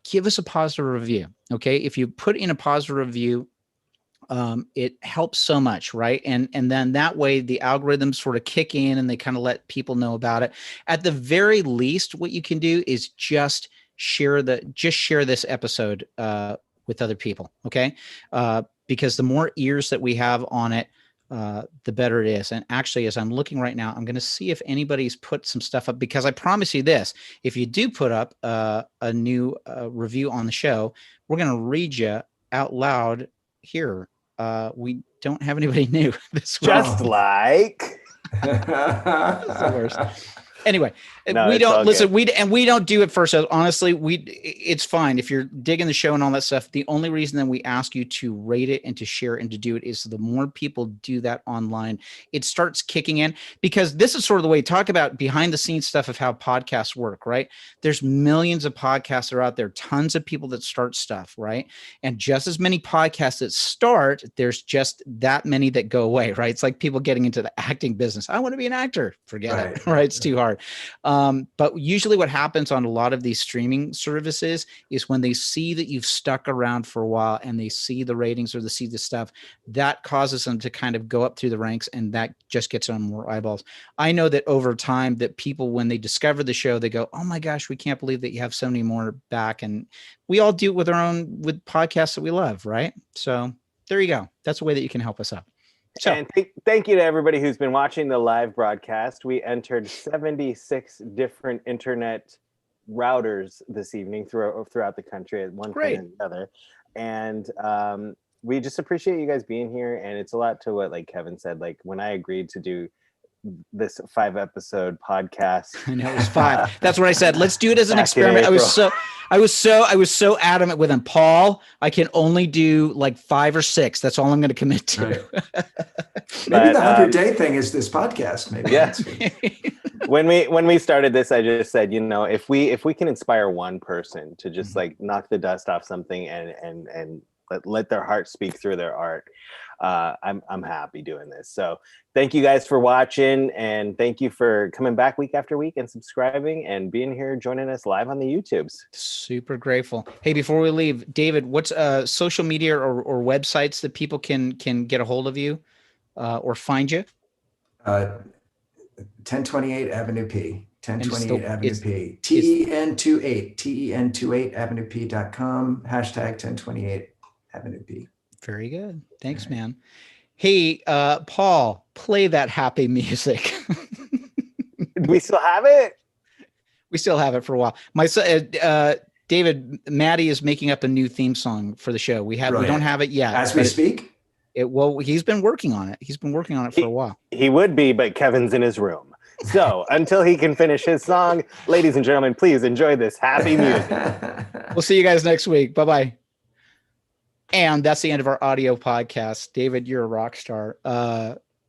give us a positive review. Okay. If you put in a positive review, it helps so much, right? And then that way the algorithms sort of kick in and they kind of let people know about it. At the very least, what you can do is just share this episode with other people. Okay. Because the more ears that we have on it, the better it is. And actually, as I'm looking right now, I'm going to see if anybody's put some stuff up, because I promise you this, if you do put up a new review on the show, we're going to read you out loud here. We don't have anybody new this week. Just like That's the worst. Anyway, No, we it's don't all listen. good. We don't do it first. Honestly, it's fine if you're digging the show and all that stuff. The only reason that we ask you to rate it and to share it and to do it is the more people do that online, it starts kicking in, because this is sort of the way talk about behind the scenes stuff of how podcasts work, right? There's millions of podcasts that are out there, tons of people that start stuff, right? And just as many podcasts that start, there's just that many that go away, right? It's like people getting into the acting business. I want to be an actor. Forget it, right? It's too hard. But usually what happens on a lot of these streaming services is when they see that you've stuck around for a while and they see the ratings or they see the stuff, that causes them to kind of go up through the ranks, and that just gets on more eyeballs. I know that over time that people, when they discover the show, they go, oh my gosh, we can't believe that you have so many more back. And we all do it with with podcasts that we love, right? So there you go. That's a way that you can help us out. So, and thank you to everybody who's been watching the live broadcast. We entered 76 different internet routers this evening throughout the country at one point or the other. And we just appreciate you guys being here. And it's a lot to what, like Kevin said, like when I agreed to do this 5-episode podcast. I know it was 5. That's what I said. Let's do it as an experiment. I was so adamant with him. Paul, I can only do like 5 or 6. That's all I'm going to commit to. Right. Maybe the 100-day thing is this podcast. Maybe. Yeah. When we started this, I just said, if we can inspire one person to just like knock the dust off something and let their heart speak through their art, I'm happy doing this. So thank you guys for watching, and thank you for coming back week after week and subscribing and being here, joining us live on the YouTubes. Super grateful. Hey, before we leave, David, what's social media or websites that people can get a hold of you or find you? 1028 Avenue P. 1028 Avenue P. TEN28 Avenue P.com. #1028 Avenue P. Very good. Thanks, man. Hey, Paul, play that happy music. Do we still have it? We still have it for a while. My son, David, Maddie is making up a new theme song for the show. We don't have it yet. As we speak? He's been working on it. He's been working on it for a while. He would be, but Kevin's in his room. So until he can finish his song, ladies and gentlemen, please enjoy this happy music. We'll see you guys next week. Bye-bye. And that's the end of our audio podcast. David, you're a rock star.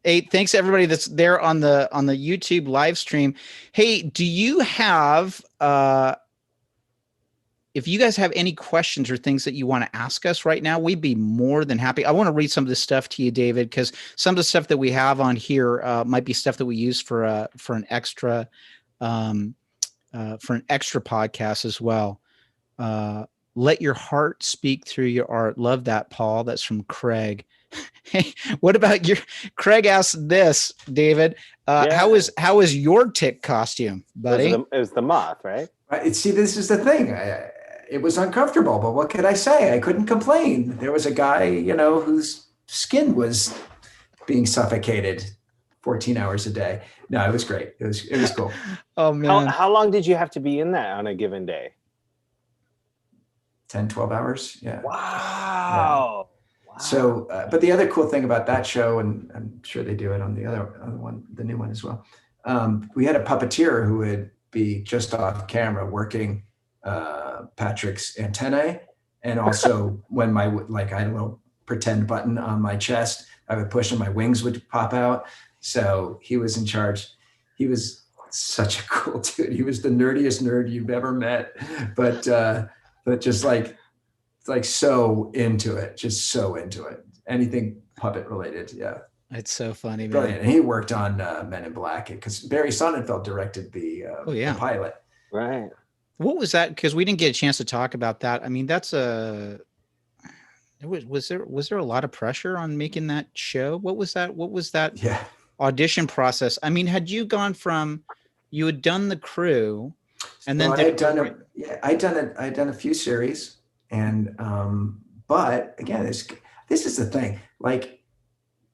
Hey, thanks to everybody that's there on the YouTube live stream. Hey, do you have if you guys have any questions or things that you want to ask us right now, we'd be more than happy. I want to read some of this stuff to you, David, because some of the stuff that we have on here might be stuff that we use for an extra podcast as well. Let your heart speak through your art. Love that, Paul. That's from Craig. Hey, what about Craig asked this, David. How is your tick costume, buddy? It was the moth, right? See, this is the thing. It was uncomfortable, but what could I say? I couldn't complain. There was a guy, whose skin was being suffocated 14 hours a day. No, it was great. It was cool. Oh man. How long did you have to be in that on a given day? 10, 12 hours. Yeah. Wow. Yeah. Wow. So, but the other cool thing about that show, and I'm sure they do it on the other one, the new one as well. We had a puppeteer who would be just off camera working Patrick's antennae. And also when I had a little pretend button on my chest. I would push and my wings would pop out. So he was in charge. He was such a cool dude. He was the nerdiest nerd you've ever met, but just like so into it, just so into it. Anything puppet related. Yeah. It's so funny, man. Brilliant. And he worked on Men in Black because Barry Sonnenfeld directed the pilot. Right. What was that? Because we didn't get a chance to talk about that. I mean, was there a lot of pressure on making that show? What was that audition process? I mean, had you gone from, you had done The Crew, and then I'd done a few series, and but again, this is the thing. Like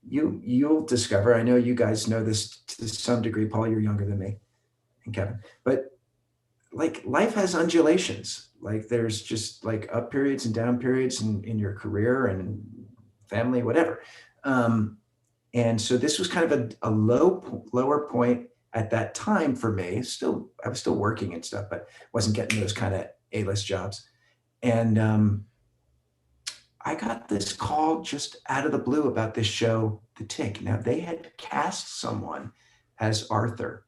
you'll discover. I know you guys know this to some degree. Paul, you're younger than me, and Kevin, but like life has undulations. Like there's just like up periods and down periods in your career and family, whatever. And so this was kind of a lower point at that time for me. I was still working and stuff, but wasn't getting those kind of A-list jobs. And I got this call just out of the blue about this show, The Tick. Now they had cast someone as Arthur,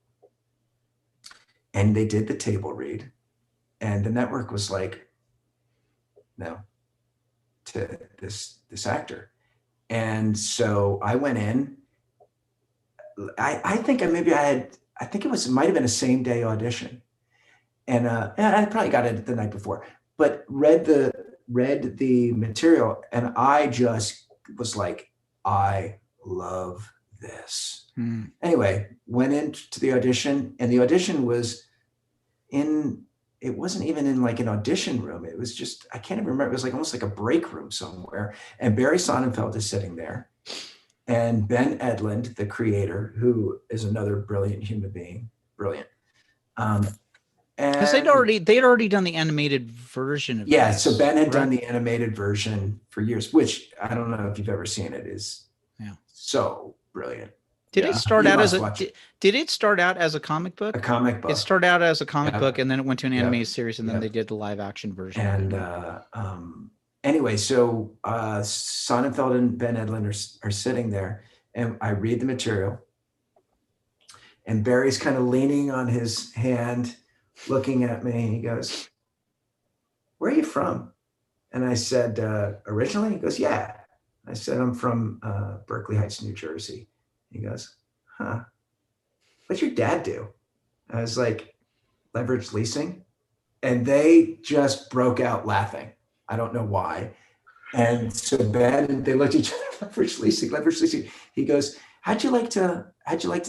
and they did the table read, and the network was like, no, to this actor. And so I went in. I think it might have been a same day audition, and I probably got it the night before, but read the material, and I just was like, I love this. Anyway, went into the audition, and the audition was it wasn't even in like an audition room. It was just, I can't even remember. It was like almost like a break room somewhere. And Barry Sonnenfeld is sitting there, and Ben Edlund, the creator, who is another brilliant human being, brilliant. Because they'd already done the animated version of this, so Ben had done the animated version for years, which I don't know if you've ever seen it. Is so brilliant. Did it start out as a comic book? A comic book. It started out as a comic book, and then it went to an animated series, and then they did the live action version. And anyway, so Sonnenfeld and Ben Edlund are sitting there, and I read the material, and Barry's kind of leaning on his hand, looking at me, and he goes, "Where are you from?" And I said, "Originally?" He goes, "Yeah." I said, "I'm from Berkeley Heights, New Jersey." He goes, "Huh, what's your dad do?" I was like, "Leverage leasing." And they just broke out laughing. I don't know why. And so they looked at each other, leverage leasing. He goes, how'd you like to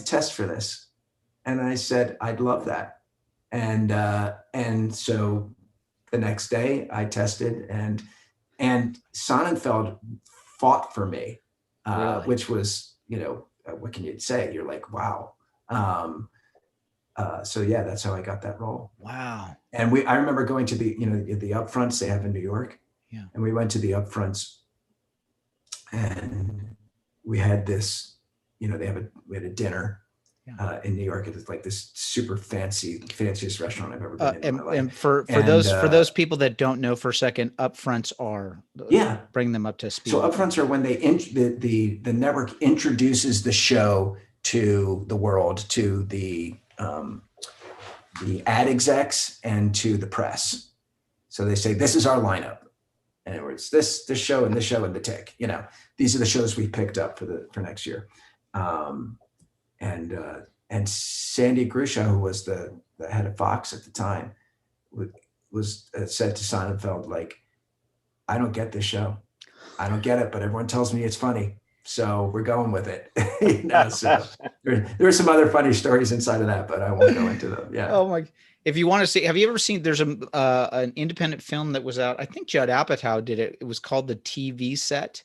test for this? And I said, "I'd love that." And so the next day I tested, and Sonnenfeld fought for me, really? Which was, what can you say? You're like, wow. So yeah, that's how I got that role. Wow. And I remember going to the upfronts they have in New York. Yeah. And we went to the upfronts, and we had this, we had a dinner in New York. It was like this super fanciest restaurant I've ever been in my life. And for those people that don't know for a second, upfronts are, bring them up to speed. So upfronts are when the network introduces the show to the world, to the ad execs and to the press. So they say, "This is our lineup." In other words, this show and this show and The Tick. These are the shows we picked up for next year. And Sandy Grusha, who was the head of Fox at the time, was said to Sonnenfeld, like, "I don't get this show. I don't get it, but everyone tells me it's funny, so we're going with it." So there are some other funny stories inside of that, but I won't go into them. Yeah. Oh my! If you want to see, have you ever seen? There's an independent film that was out. I think Judd Apatow did it. It was called The TV Set.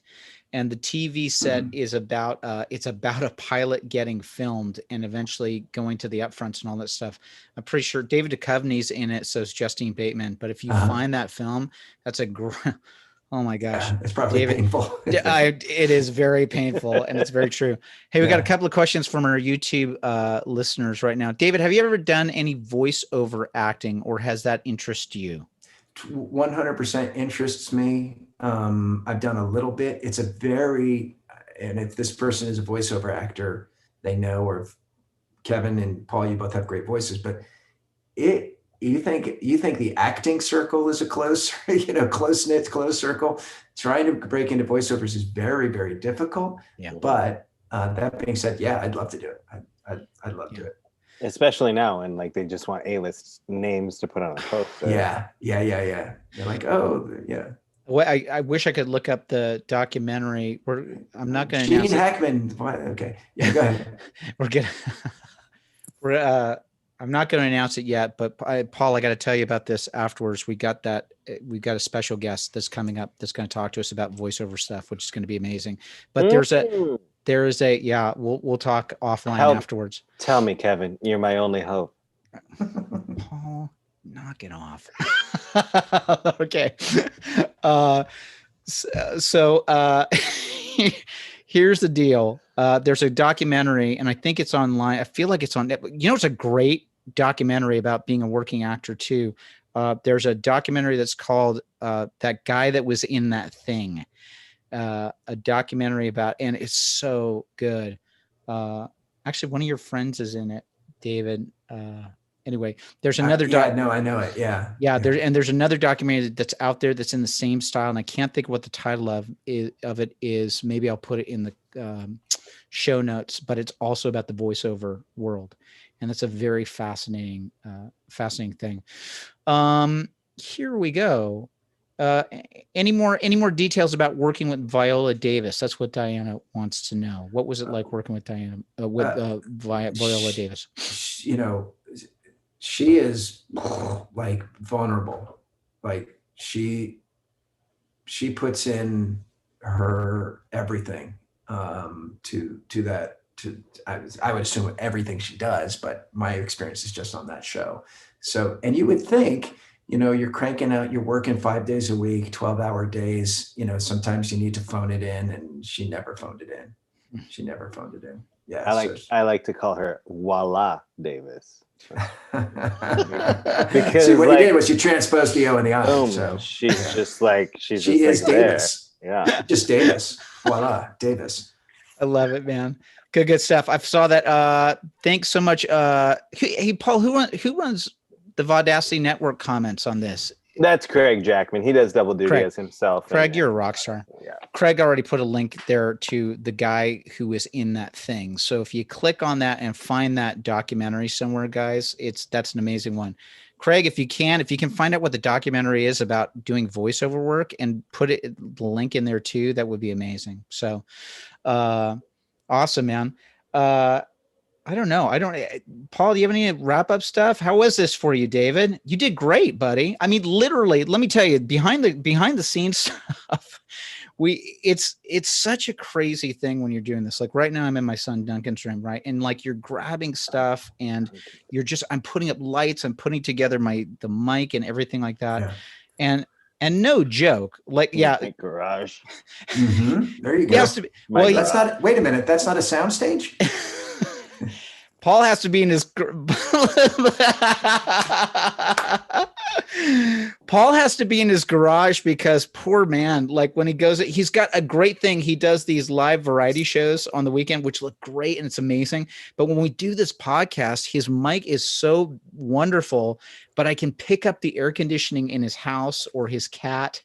And the TV set is about it's about a pilot getting filmed and eventually going to the upfronts and all that stuff. I'm pretty sure David Duchovny's in it, so is Justine Bateman. But if you find that film, that's oh my gosh, it's probably painful. It is very painful, and it's very true. Hey, we got a couple of questions from our YouTube listeners right now. David, have you ever done any voiceover acting, or has that interest you? 100% interests me. I've done a little bit. It's a very, and if this person is a voiceover actor, they know, or if Kevin and Paul, you both have great voices, but you think the acting circle is a close, close-knit, close circle. Trying to break into voiceovers is very, very difficult. Yeah. But that being said, yeah, I'd love to do it. I'd love to do it. Especially now, and like they just want A-list names to put on a poster. Yeah. They're like, oh, yeah. Well, I wish I could look up the documentary. I'm not going to. Gene Hackman. Okay. Yeah, go ahead. I'm not going to announce it yet, but Paul, I got to tell you about this afterwards. We've got a special guest that's coming up that's going to talk to us about voiceover stuff, which is going to be amazing. But we'll talk offline afterwards. Tell me, Kevin, you're my only hope. Paul, knock it off. Okay. Here's the deal. There's a documentary, and I think it's online. I feel like it's on Netflix. It's a great documentary about being a working actor too. There's a documentary that's called That Guy That Was in That Thing. A documentary about, and it's so good. Actually, one of your friends is in it, David. Anyway, there's another. I know it. Yeah. There's another documentary that's out there that's in the same style, and I can't think of what the title of it is. Maybe I'll put it in the show notes. But it's also about the voiceover world, and it's a very fascinating thing. Here we go. Any more details about working with Viola Davis? That's what Diana wants to know. What was it like working with Diana Viola Davis? She is like vulnerable. Like she puts in her everything to that. I would assume everything she does, but my experience is just on that show. So, and you would think, you're cranking out, you're working 5 days a week, 12-hour days, sometimes you need to phone it in, and she never phoned it in. Yeah. I like to call her Voila Davis. Because see, what you did was you transposed the O and the I. Boom. So she's just she is Davis. There. Yeah. Just Davis. Voila, Davis. I love it, man. Good stuff. I saw that. Thanks so much. Hey, Paul, who runs the Vaudacity Network comments on this? That's Craig Jackman. He does double duty as himself. Craig, you're a rock star. Yeah. Craig already put a link there to the guy who is in that thing. So if you click on that and find that documentary somewhere, guys, that's an amazing one. Craig, if you can find out what the documentary is about doing voiceover work and put the link in there too, that would be amazing. So, awesome, man. I don't know. Paul, do you have any wrap up stuff? How was this for you, David? You did great, buddy. I mean, literally, let me tell you, behind the scenes stuff, it's such a crazy thing when you're doing this. Like right now I'm in my son Duncan's room, right? And like you're grabbing stuff and I'm putting up lights, I'm putting together the mic and everything like that. Yeah. And no joke, like, garage. Mm-hmm. There you go. Wait a minute. That's not a soundstage. Paul has to be in his garage because poor man, like when he goes, he's got a great thing. He does these live variety shows on the weekend, which look great and it's amazing. But when we do this podcast, his mic is so wonderful, but I can pick up the air conditioning in his house or his cat.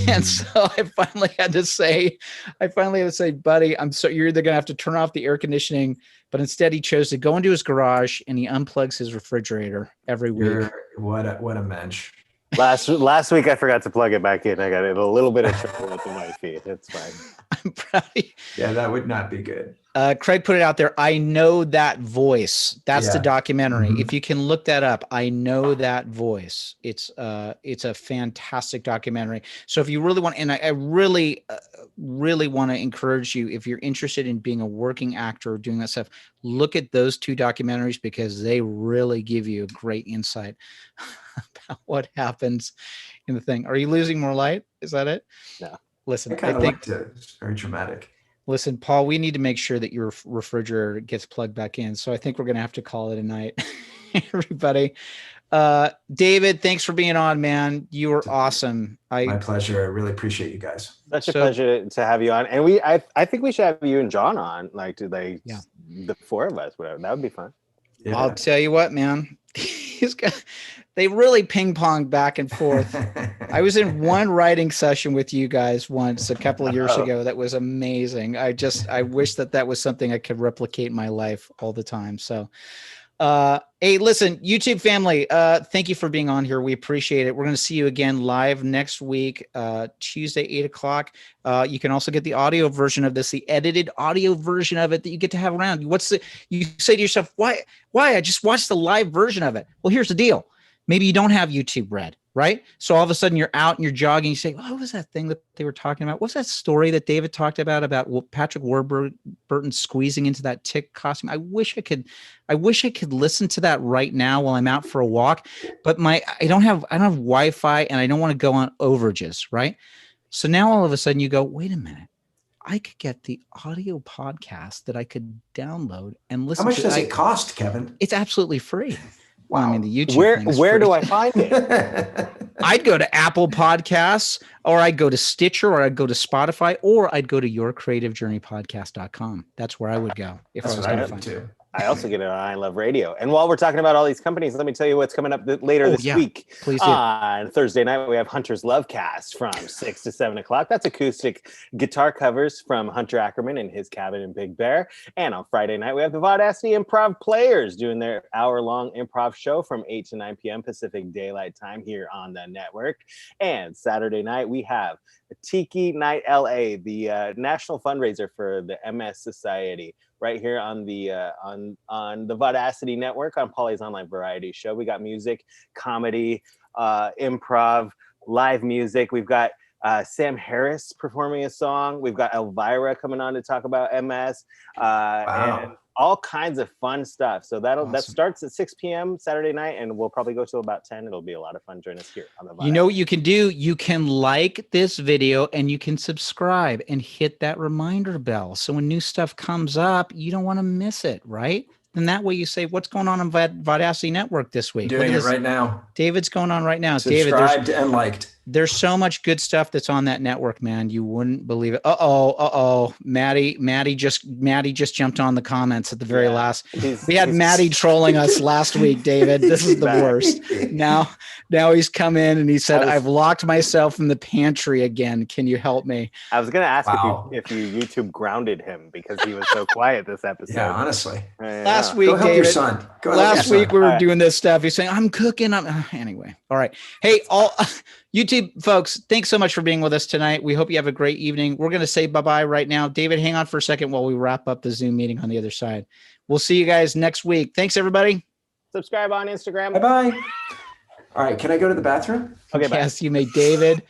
And so I finally had to say, buddy, you're either going to have to turn off the air conditioning, but instead he chose to go into his garage and he unplugs his refrigerator every week. What a mensch. Last week I forgot to plug it back in. I got in a little bit of trouble with the Wi-Fi. It's fine. I'm proud of you. Yeah, that would not be good. Craig put it out there. I Know That Voice. That's the documentary. Mm-hmm. If you can look that up, I Know That Voice. It's a fantastic documentary. So if you really want, and I really, really want to encourage you, if you're interested in being a working actor or doing that stuff, look at those two documentaries because they really give you a great insight about what happens in the thing. Are you losing more light? Is that it? No. Listen, I think it's very dramatic. Listen, Paul, we need to make sure that your refrigerator gets plugged back in. So I think we're going to have to call it a night, everybody. David, thanks for being on, man. You were awesome. My pleasure. I really appreciate you guys. Such a pleasure to have you on. And I think we should have you and John on, the four of us, whatever. That would be fun. Yeah. I'll tell you what, man. They really ping pong back and forth. I was in one writing session with you guys once a couple of years ago. That was amazing. I wish that was something I could replicate in my life all the time. So, hey, listen, YouTube family, thank you for being on here. We appreciate it. We're going to see you again live next week, Tuesday, 8:00. You can also get the audio version of this, the edited audio version of it that you get to have around. You say to yourself, why? I just watched the live version of it. Well, here's the deal. Maybe you don't have YouTube Red, right? So all of a sudden you're out and you're jogging. You say, what was that thing that they were talking about? What's that story that David talked about Patrick Warburton squeezing into that tick costume? I wish I could listen to that right now while I'm out for a walk, but I don't have Wi-Fi and I don't want to go on overages, right? So now all of a sudden you go, wait a minute. I could get the audio podcast that I could download and listen to. How much does it cost, Kevin? It's absolutely free. Wow. Well, I mean, the YouTube where do I find it? I'd go to Apple Podcasts, or I'd go to Stitcher, or I'd go to Spotify, or I'd go to yourcreativejourneypodcast.com. That's where I would go if I was going to find it. I also get it on I Love Radio. And while we're talking about all these companies, let me tell you what's coming up later this week. Please do. On Thursday night, we have Hunter's Lovecast from 6 to 7 o'clock. That's acoustic guitar covers from Hunter Ackerman in his cabin in Big Bear. And on Friday night, we have the Vaudacity Improv Players doing their hour-long improv show from 8 to 9 p.m. Pacific Daylight Time here on the network. And Saturday night, we have Tiki Night LA, the national fundraiser for the MS Society, right here on the on the Vaudacity Network on Polly's Online Variety Show. We got music, comedy, improv, live music. We've got Sam Harris performing a song. We've got Elvira coming on to talk about MS, and all kinds of fun stuff. So that starts at 6 p.m. Saturday night, and we'll probably go till about 10. It'll be a lot of fun. Join us here on the Vaudacity. You know what you can do? You can like this video and you can subscribe and hit that reminder bell. So when new stuff comes up, you don't want to miss it, right? Then that way you say, what's going on Vaudacity Network this week? Doing it right now. David's going on right now. Subscribed and liked. There's so much good stuff that's on that network, man. You wouldn't believe it. Maddie just jumped on the comments at the very last. We had Maddie trolling us last week, David. This is the worst. Now he's come in and he said, I've locked myself in the pantry again. Can you help me? I was going to ask if you YouTube grounded him because he was so quiet this episode. Yeah, honestly. Last week, go help David, your son. Last week we were doing this stuff. He's saying, I'm cooking. Anyway. All right. Hey, YouTube folks, thanks so much for being with us tonight. We hope you have a great evening. We're going to say bye-bye right now. David, hang on for a second while we wrap up the Zoom meeting on the other side. We'll see you guys next week. Thanks, everybody. Subscribe on Instagram. Bye-bye. All right. Can I go to the bathroom? Okay, bye. Yes, you may, David.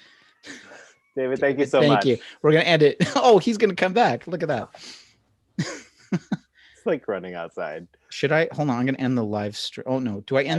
David, thank you so much. Thank you. We're going to end it. Oh, he's going to come back. Look at that. It's like running outside. Should I? Hold on. I'm going to end the live stream. Oh, no. Do I end?